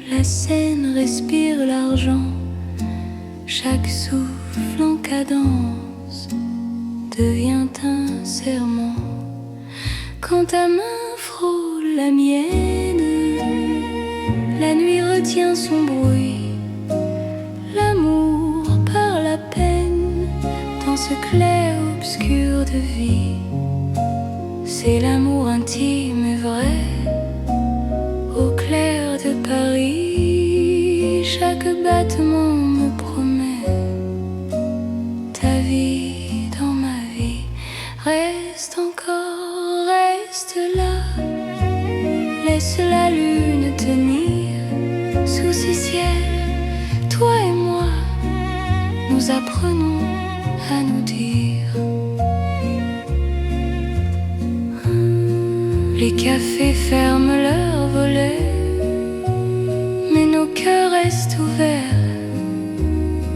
la Seine respire l'argent. Chaque souffle en cadence devient un serment. Quand ta main frôle la mienne, la nuit retient son bruit. L'amour parle à peine dans ce clair-obscur de vie. C'est l'amour intime et vrai, au clair de Paris. Chaque battement me promet ta vie dans ma vie. Reste encore, reste là, laisse la lune tenir sous ce ciel. Toi et moi, nous apprenons à nous dire. Les cafés ferment leurs volets, mais nos cœurs restent ouverts.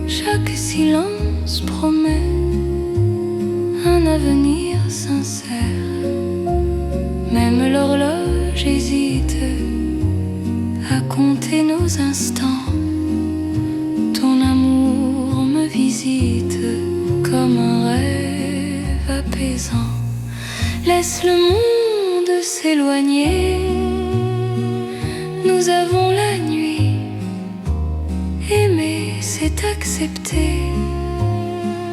Chaque silence promet un avenir sincère. Même l'horloge hésite à compter nos instants. Ton amour me visite comme un rêve apaisant. Laisse le monde s'éloigner, nous avons la nuit. Aimer, c'est accepter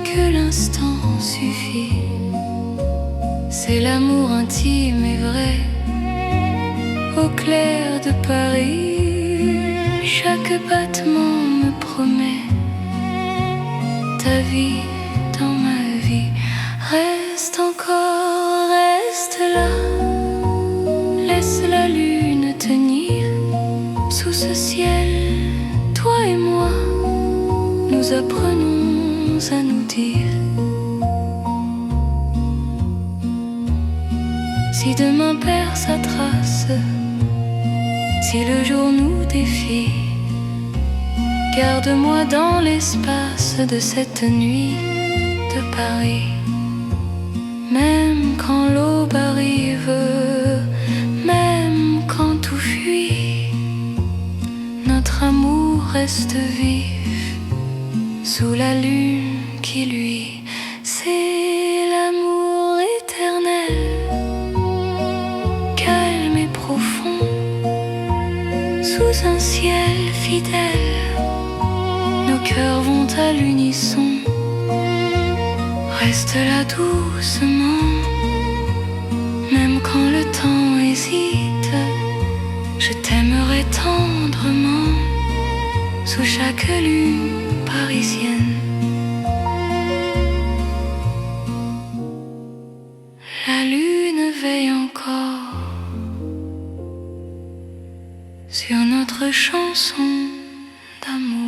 que l'instant suffit. C'est l'amour intime et vrai, au clair de Paris. Chaque battement me promet ta vie dans ma vie. Reste encore, reste là, laisse la lune tenir sous ce ciel. Toi et moi, nous apprenons à nous dire. Si demain perd sa trace, si le jour nous défie, garde-moi dans l'espace de cette nuit de Paris. Même quand l'aube arrive, même quand tout fuit, notre amour reste vif sous la lune qui luit. C'est l'amour éternel, calme et profond, sous un ciel fidèle. Nos cœurs vont à l'unisson. Reste là doucement, même quand le temps hésite. Je t'aimerai tendrement, sous chaque lune parisienne. La lune veille encore sur notre chanson d'amour.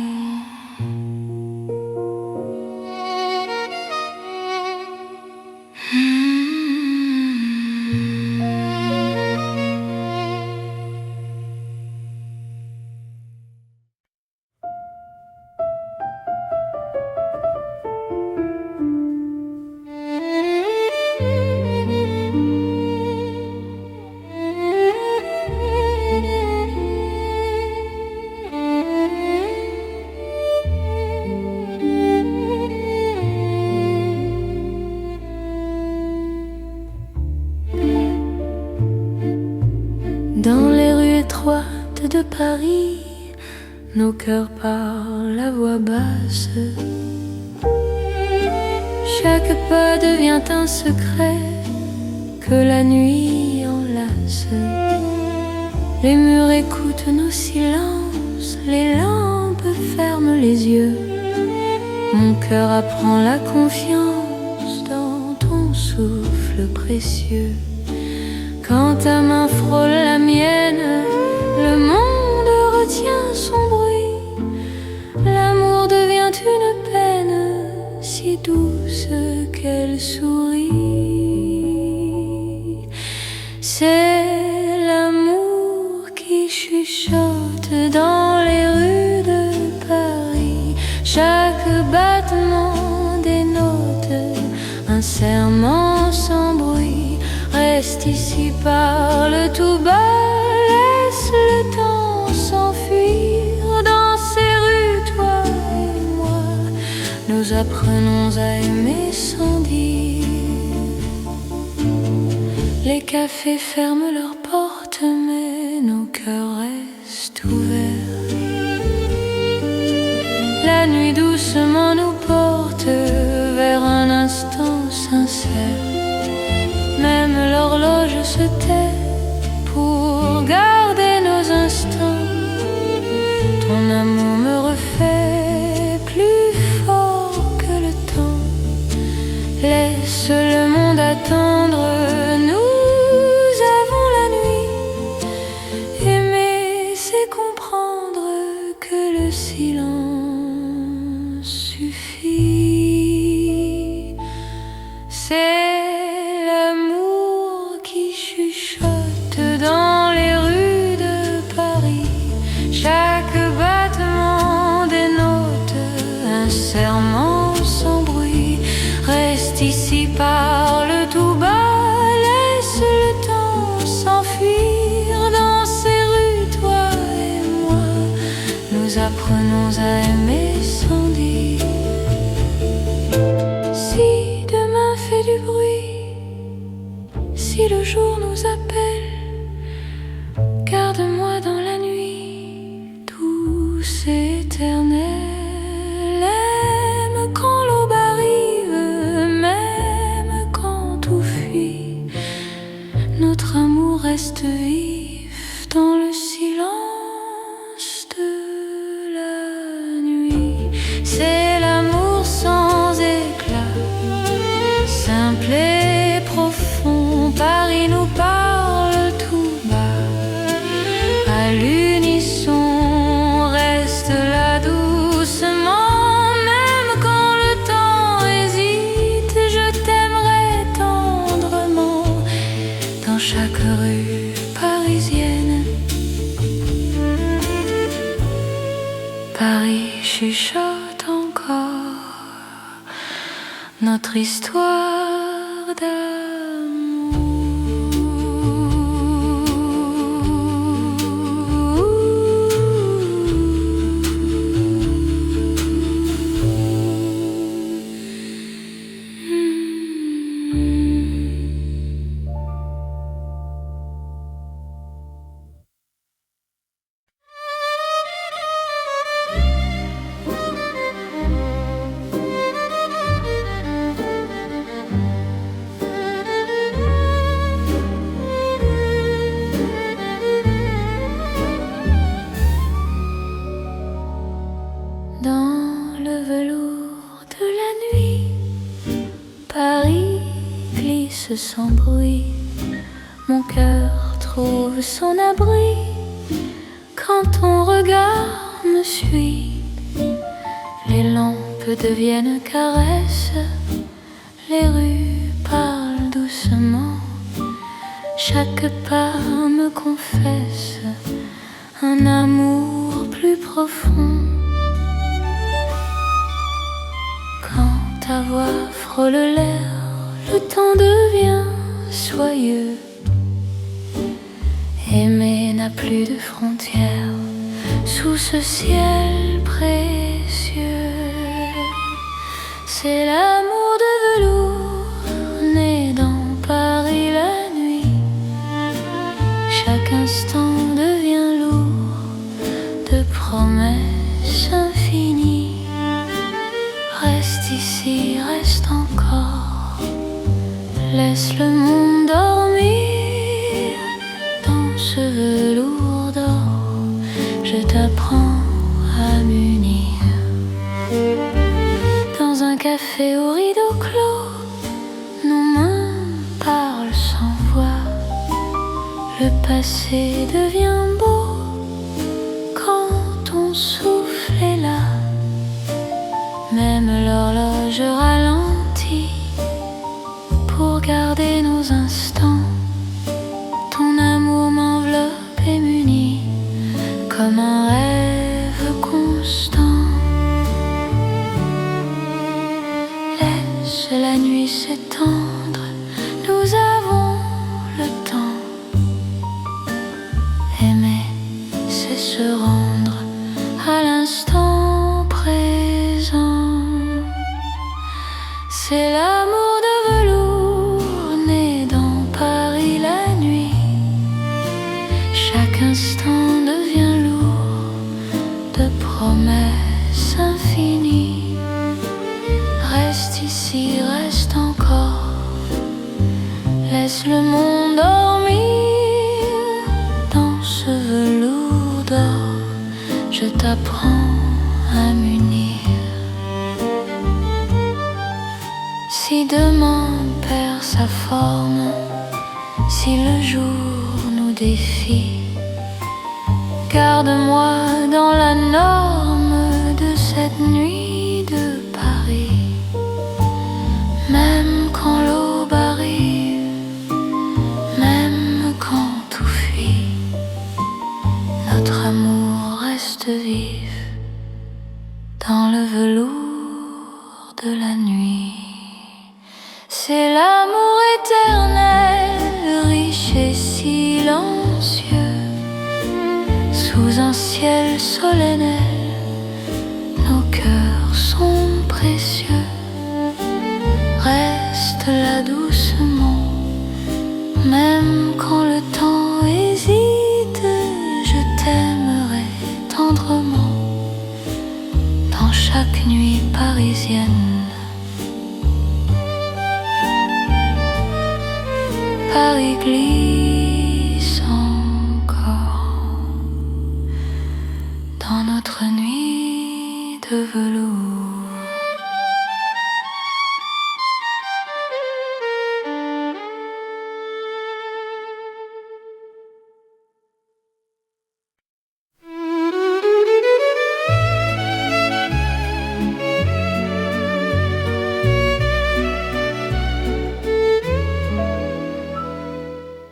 Dans les rues étroites de Paris, nos cœurs parlent à voix basse. Chaque pas devient un secret que la nuit enlace. Les murs écoutent nos silences, les lampes ferment les yeux. Mon cœur apprend la confiance dans ton souffle précieux. Quand ta main frôle la mienne, le monde retient son bruit. L'amour devient une peine si douce qu'elle sourit. C'est l'amour qui chuchote dans les rues de Paris. Chaque battement dénote un serment sans bruit. Reste ici, parle tout bas, laisse le temps s'enfuir. Dans ces rues, toi et moi, nous apprenons à aimer sans dire. Les cafés ferment leurs portes, mais nos cœurs restent ouverts. La nuit doucement nous porte vers un instant sincère. Même l'horloge se tait pour garder nos instants. Ton amour me refait plus fort que le temps. Laisse le monde attendre, nous avons la nuit. Aimer, c'est comprendre que le silence suffit. C'est dans les rues de Paris. Chaque battement dénote un serment sans bruit. Reste ici, parle tout bas, laisse le temps s'enfuir. Dans ces rues, toi et moi, nous apprenons à aimer sans dire. Si demain fait du bruit, si le jour nous appelle, garde-moi dans la nuit, douce et éternelle. Aime quand l'aube arrive, même quand tout fuit. Notre amour reste vif dans le silence de la nuit. C'est l'amour sans éclat, simple et profond. Paris nous parle tout bas. À l'unisson, reste là doucement. Même quand le temps hésite, je t'aimerai tendrement. Dans chaque rue parisienne, Paris chuchote encore notre histoire d'amour. sans bruit. Mon cœur trouve son abri quand ton regard me suit. Les lampes deviennent caresses, les rues parlent doucement. Chaque pas me confesse un amour plus profond. Quand ta voix frôle l'air, le temps devient soyeux. Aimer n'a plus de frontières sous ce ciel précieux. C'est l'amour de velours né dans Paris la nuit. Chaque instant devient lourd de promesses infinies. Reste ici, reste encore, laisse le monde dormir. Dans ce velours d'or, je t'apprends à m'unir. Dans un café au rideau clos, nos mains parlent sans voix. Le passé devient beau quand ton souffle est là. Même l'horloge ralentit pour garder nos instants. Ton amour m'enveloppe et m'unit comme un rêve constant. Laisse la nuit s'étendre, nous avons le temps. Aimer, c'est se rendre à l'instant présent. C'est l'amour de velours né dans Paris la nuit. Chaque instant devient lourd de promesses infinies. Reste ici, reste encore, laisse le monde dormir. Dans ce velours d'or, je t'apprends à m'unir. Si demain perd sa forme, si le jour nous défie, garde-moi dans la norme de cette nuit de Paris. Même quand l'aube arrive, même quand tout fuit, notre amour reste vif dans le velours de la nuit. C'est l'amour éternel, riche et silencieux. Sous un ciel solennel, nos cœurs sont précieux. Reste là doucement, même quand le temps hésite. Je t'aimerai tendrement dans chaque nuit parisienne. Paris glisse encore dans notre nuit de velours.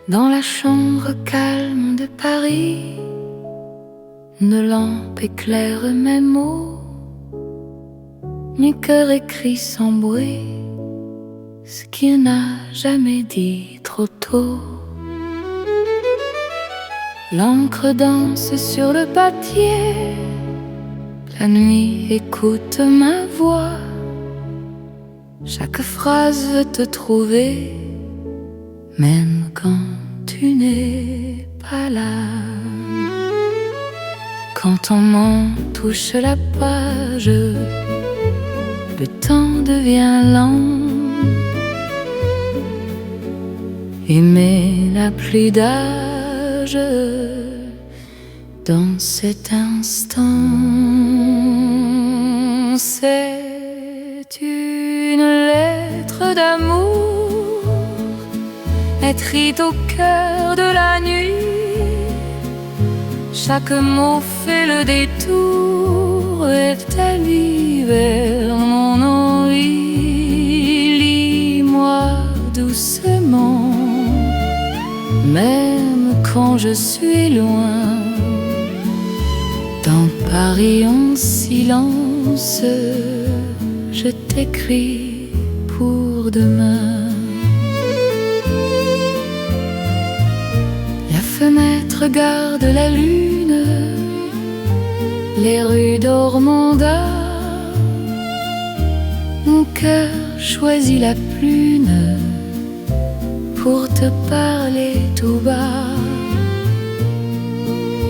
Dans la chambre calme de Paris, nos lampes éclairent mes mots. Mon cœur écrit sans bruit ce qu'il n'a jamais dit trop tôt. L'encre danse sur le papier, la nuit écoute ma voix. Chaque phrase veut te trouver, même quand tu n'es pas là. Quand ton main touche la page, le temps devient lent. Aimer n'a plus d'âge dans cet instant. C'est une lettre d'amour écrit au cœur de la nuit. Chaque mot fait le détour et t'allie vers mon envie. Lis-moi doucement, même quand je suis loin. Dans Paris en silence, je t'écris pour demain. La fenêtre garde la lune, les rues d'Ormanda. Mon cœur choisit la prune pour te parler tout bas.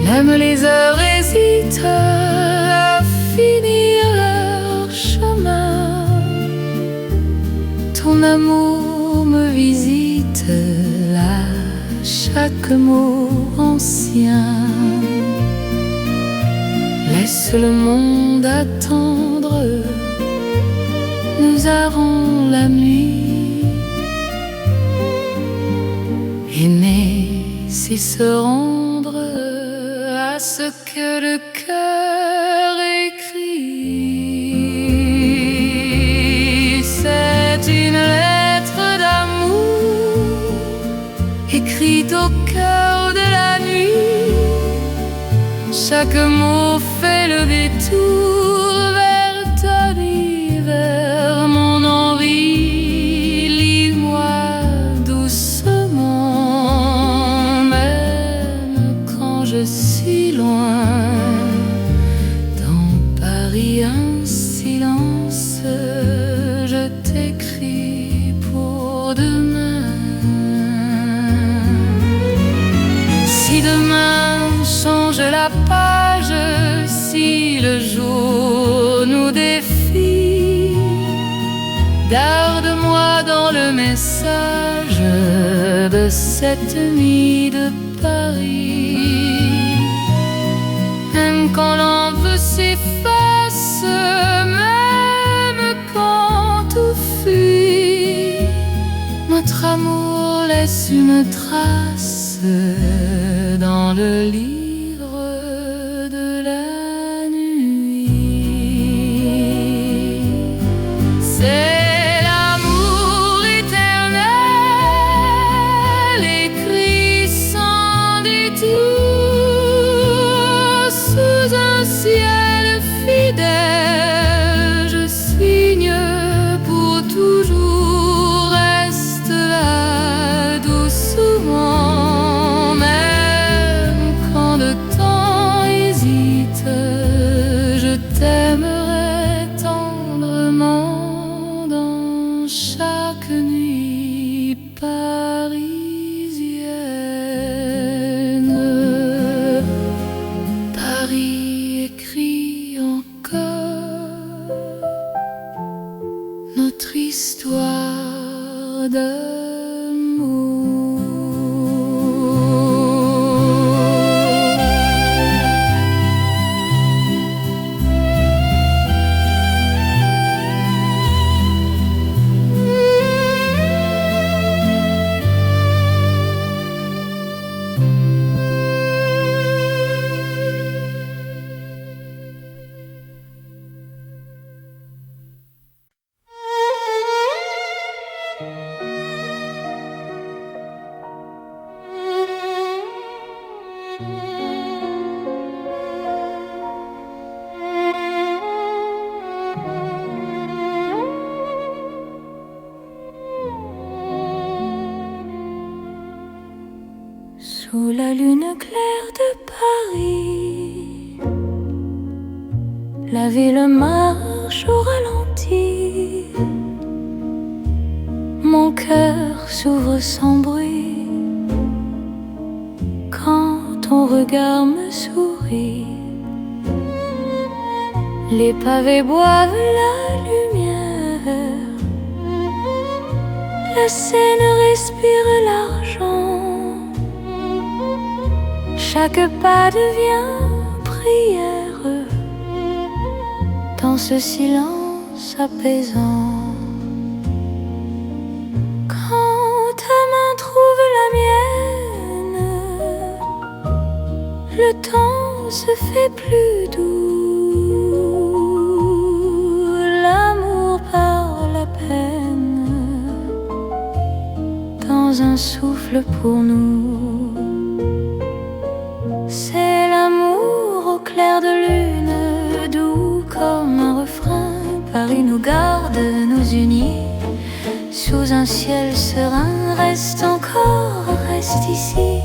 Même les heures hésitent à finir leur chemin. Ton amour me visite à chaque mot ancien. Laisse le monde attendre, nous avons la nuit. Aimer, c'est se rendre à ce que le cœur écrit. C'est une lettre d'amour écrite au cœur de la nuit. Chaque mot fait le détour vers ta vie, vers mon envie. Lis-moi doucement, même quand je suis loin. Dans Paris un silence, je t'écris pour demain. Si demain change la page, si le jour nous défie, garde-moi dans le message de cette nuit de Paris. Même quand l'envie s'efface, même quand tout fuit, notre amour laisse une trace dans le livre de la nuit. C'est l'amour éternel, écrit sans détour, sous un ciel fidèle. Je signe pour toujours, reste là doucement. Même quand le temps hésite, je t'aimerai tendrement dans chaque nuit parisienne. Paris écrit encore notre histoire d'amour. Sous la lune claire de Paris, la ville marche au ralenti. Mon cœur s'ouvre sans bruit quand ton regard me sourit. Les pavés boivent la lumière, la Seine respire l'argent. Chaque pas devient prière dans ce silence apaisant. Quand ta main trouve le temps se fait plus doux, l'amour par la peine, dans un souffle pour nous. C'est l'amour au clair de lune, doux comme un refrain. Paris nous garde, nous unit, sous un ciel serein. Reste encore, reste ici,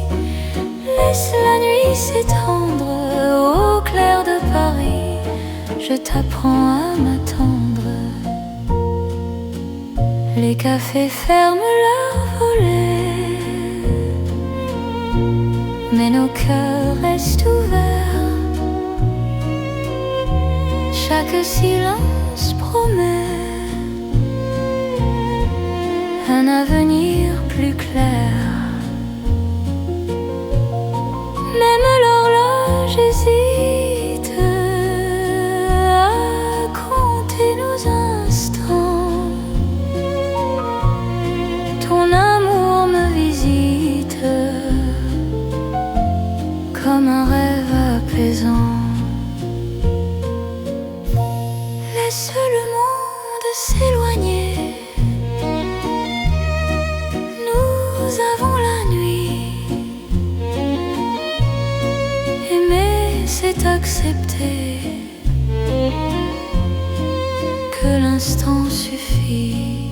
laisse la nuit s'étendre. Au clair de Paris, je t'apprends à m'attendre. Les cafés ferment leurs volets, mais nos cœurs restent ouverts. Chaque silence promet un avenir plus clair. Même l'horloge hésite à compter nos instants. Ton amour me visite comme un rêve apaisant. Laisse le monde s'éloigner, nous avons la nuit. Aimer, c'est accepter que l'instant suffit.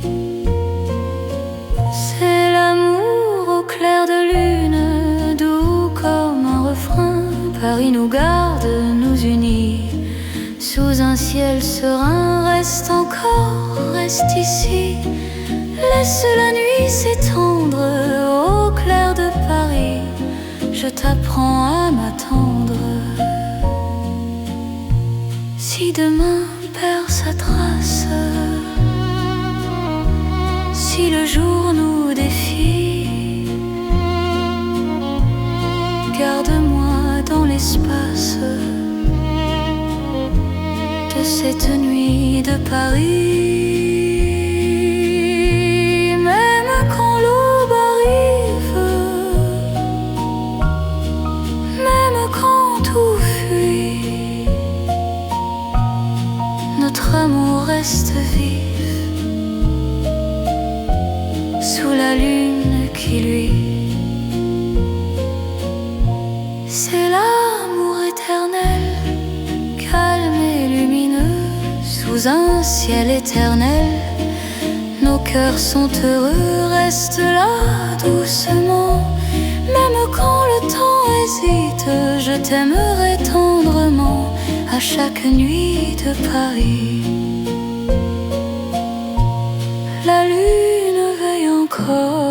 C'est l'amour au clair de lune, doux comme un refrain. Paris nous garde, nous unit, sous un ciel serein. Reste encore, reste ici, laisse la nuit s'étendre. Au clair de Paris, je t'apprends à m'attendre. Si demain perd sa trace, si le jour nous défie, garde-moi dans l'espace de cette nuit de Paris. Même quand l'aube arrive, même quand tout fuit, notre amour reste vif sous la lune qui luit. C'est l'amour éternel, calme et lumineux, sous un ciel éternel. Nos cœurs sont heureux, reste là doucement. Même quand le temps hésite, je t'aimerai tendrement à chaque nuit de Paris. La lune veille encore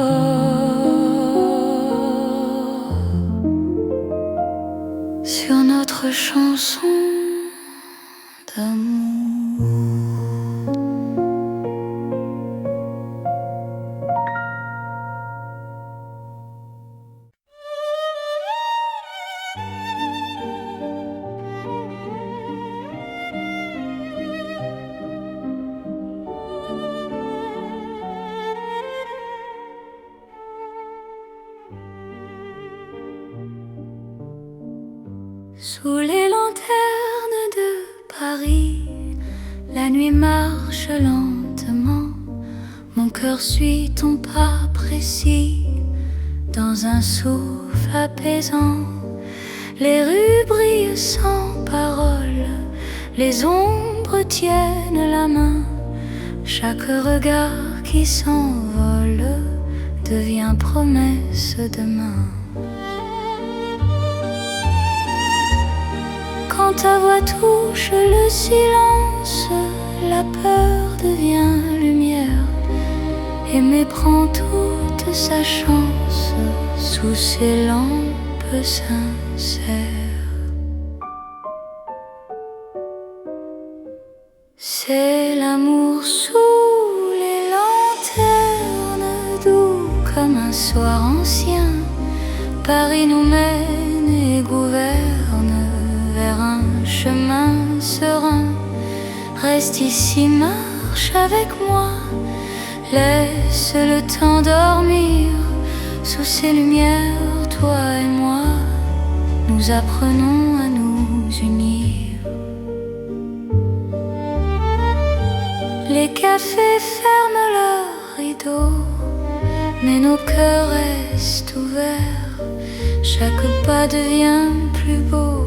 sur notre chanson d'amour. Sous les lanternes de Paris, la nuit marche lentement. Mon cœur suit ton pas précis dans un souffle apaisant. Les rues brillent sans parole, les ombres tiennent la main. Chaque regard qui s'envole devient promesse demain. Quand ta voix touche le silence, la peur devient lumière. Aimer prend toute sa chance sous ces lampes sincères. C'est l'amour sous les lanternes, doux comme un soir ancien. Paris nous mène et gouverne vers un chemin serein. Reste ici, marche avec moi, laisse le temps dormir. Sous ces lumières, toi et moi, nous nous apprenons à nous unir. Les cafés ferment leurs rideaux, mais nos cœurs restent ouverts. Chaque pas devient plus beau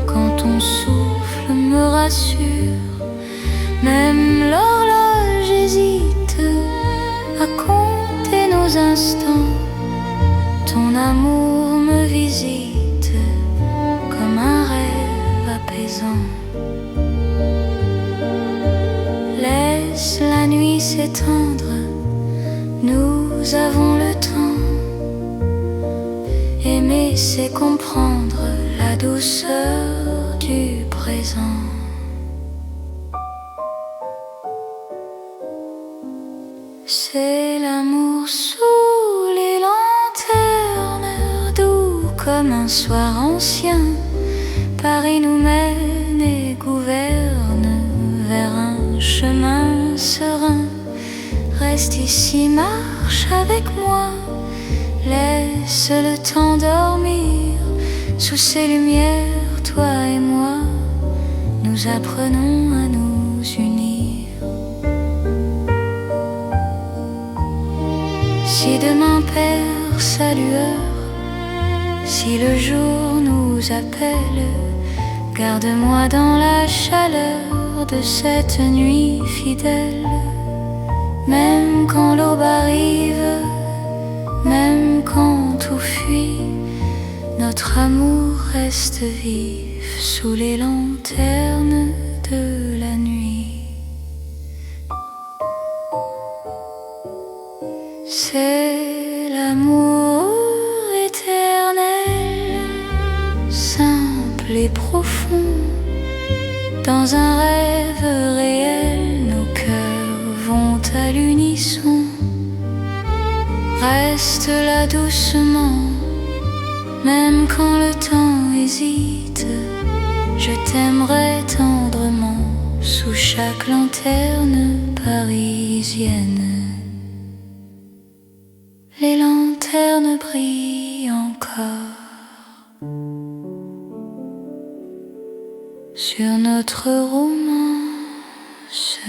quand ton souffle me rassure. Même l'horloge hésite à compter nos instants. Ton amour me visite comme un rêve apaisant. Laisse la nuit s'étendre, nous avons le temps. Aimer, c'est comprendre la douceur du présent. C'est l'amour sous les lanternes, doux comme un soir ancien. Paris nous mène et gouverne vers un chemin serein. Reste ici, marche avec moi, laisse le temps dormir. Sous ces lumières, toi et moi, nous apprenons à nous unir. Si demain perd sa lueur, si le jour nous appelle, garde-moi dans la chaleur de cette nuit fidèle. Même quand l'aube arrive, même quand tout fuit, notre amour reste vif sous les lanternes de la nuit. C'est l'amour éternel, simple et profond. Dans un rêve réel, nos cœurs vont à l'unisson. Reste là doucement, même quand le temps hésite. Je t'aimerai tendrement sous chaque lanterne parisienne. Les lanternes brillent encore sur notre romance.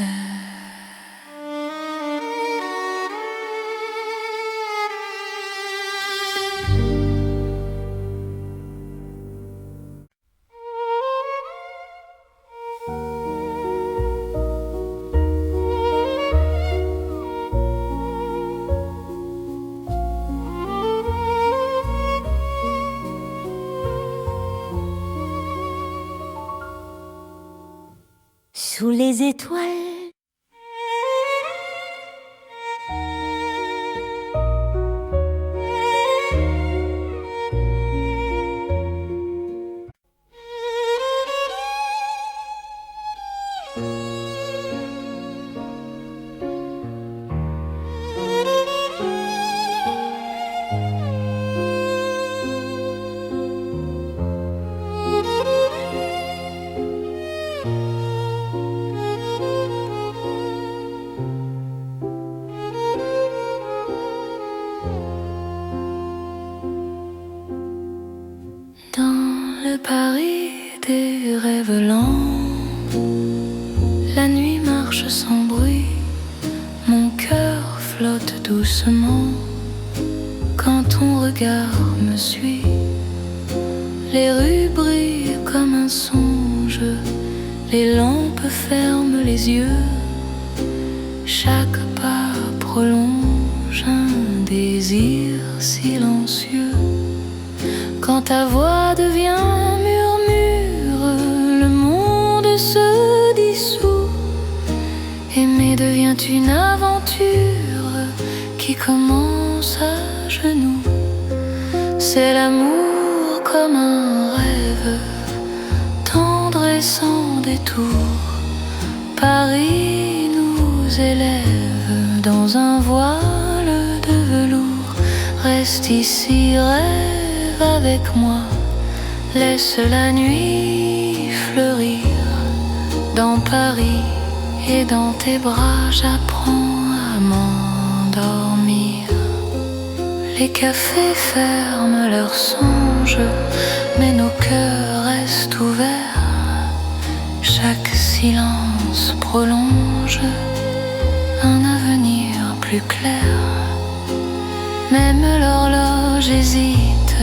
Sous les étoiles, Paris des rêves lents, la nuit marche sans bruit, mon cœur flotte doucement quand ton regard me suit. Les rues brillent comme un songe, les lampes ferment les yeux, chaque pas prolonge un désir silencieux. Quand ta voix devient murmure, le monde se dissout. Aimer devient une aventure qui commence à genoux. C'est l'amour comme un rêve, tendre et sans détour. Paris nous élève dans un voile de velours. Reste ici, rêve avec moi, laisse la nuit fleurir. Dans Paris et dans tes bras, j'apprends à m'endormir. Les cafés ferment leurs songes, mais nos cœurs restent ouverts. Chaque silence prolonge un avenir plus clair. Même l'horloge hésite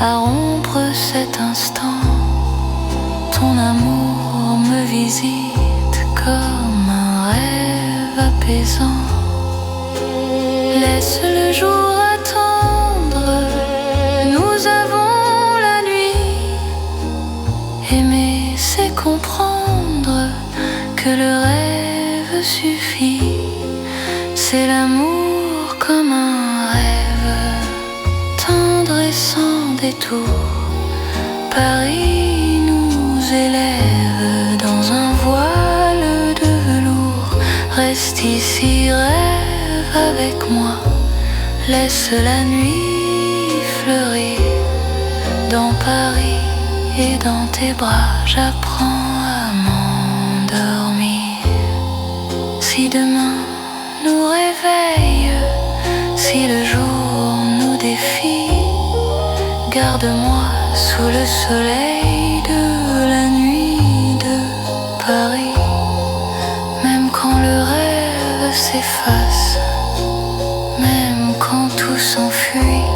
à rompre cet instant. Ton amour me visite comme un rêve apaisant. Laisse le jour attendre, nous avons la nuit. Aimer, c'est comprendre que le rêve suffit. C'est l'amour comme un rêve, tendre et sans détour. Paris nous élève dans un voile de velours. Reste ici, rêve avec moi. Laisse la nuit fleurir dans Paris et dans tes bras. J'apprends à m'endormir. Si demain nous réveille, si le jour nous défie, garde-moi sous le soleil de la nuit de Paris. Même quand le rêve s'efface, même quand tout s'enfuit,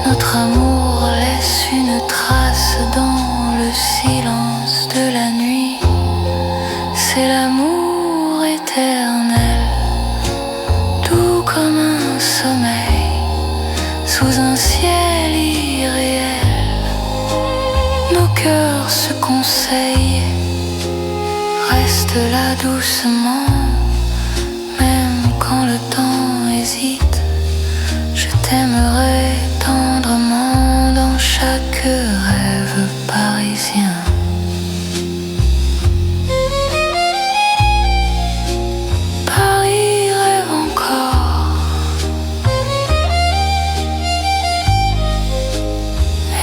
notre amour laisse une trace dans le silence de la nuit. C'est l'amour éternel, doux comme un sommeil, sous un ciel irréel. Nos cœurs se conseillent, reste là doucement. Même quand le temps hésite, je t'aimerai tendrement dans chaque rêve parisien. Paris rêve encore,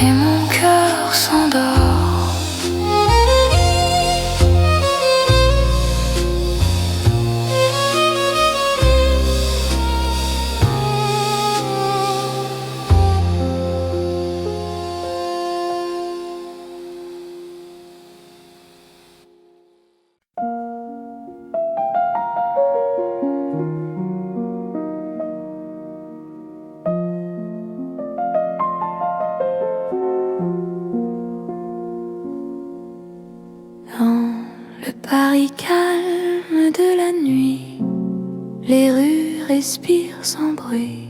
et mon cœur s'endort. Dans le Paris calme de la nuit, les rues respirent sans bruit.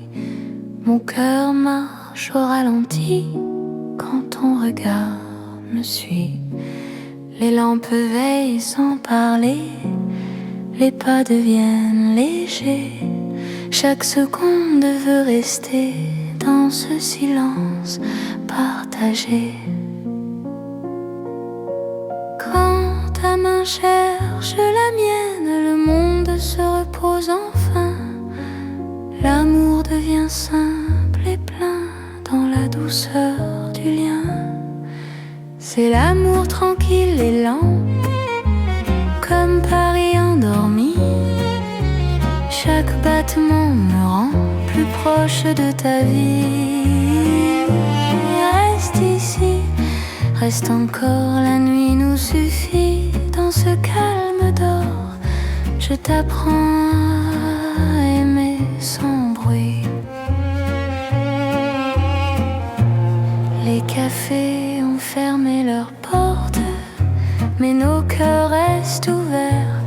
Mon cœur marche au ralenti quand ton regard me suit. Les lampes veillent sans parler, les pas deviennent légers. Chaque seconde veut rester dans ce silence partagé. Quand ta main cherche la mienne, le monde se repose enfin. L'amour devient simple et plein dans la douceur du lien. C'est l'amour tranquille et lent, comme Paris endormi. Chaque battement me rend plus proche de ta vie. Reste ici, reste encore, la nuit nous suffit. Dans ce calme d'or, je t'apprends à aimer sans bruit. Les cafés ont fermé leurs portes, mais nos cœurs restent ouverts.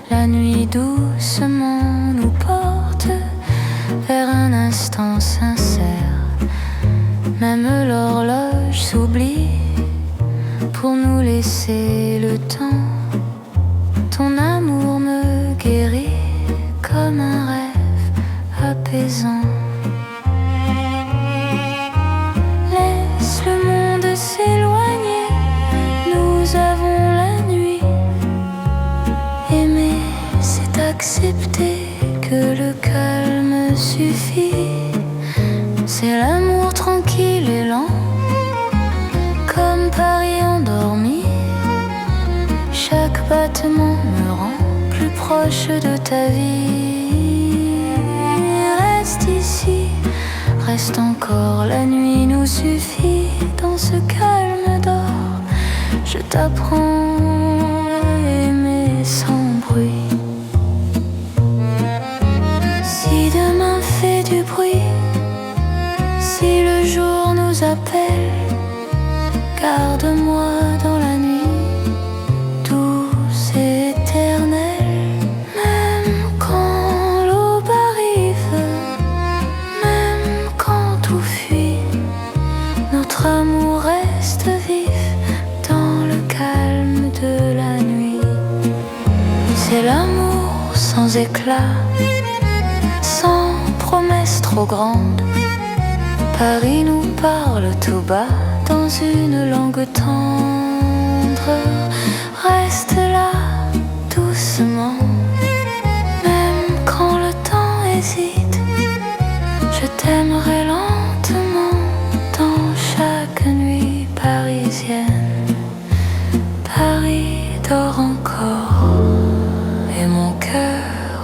La nuit doucement nous porte vers un instant sincère. Même l'horloge s'oublie pour nous laisser le temps. Ton amour me guérit comme un rêve apaisant. Laisse le monde s'éloigner, nous avons la nuit. Aimer, c'est accepter que le calme suffit. C'est l'amour tranquille et lent, comme Paris endormi. Chaque battement me rend plus proche de ta vie. Reste ici, reste encore, la nuit nous suffit. Dans ce t'apprends à aimer sans bruit. Si demain fait du bruit, si le jour nous appelle, garde-moi dans la nuit, douce et éternelle. Même quand l'aube arrive, même quand tout fuit, notre amour reste vif dans le calme de la nuit. C'est l'amour sans éclat, sans promesse trop grande. Paris nous parle tout bas dans une langue tendre. Reste là doucement, même quand le temps hésite. Je t'aimerai lentement dans chaque nuit parisienne. Paris dort encore.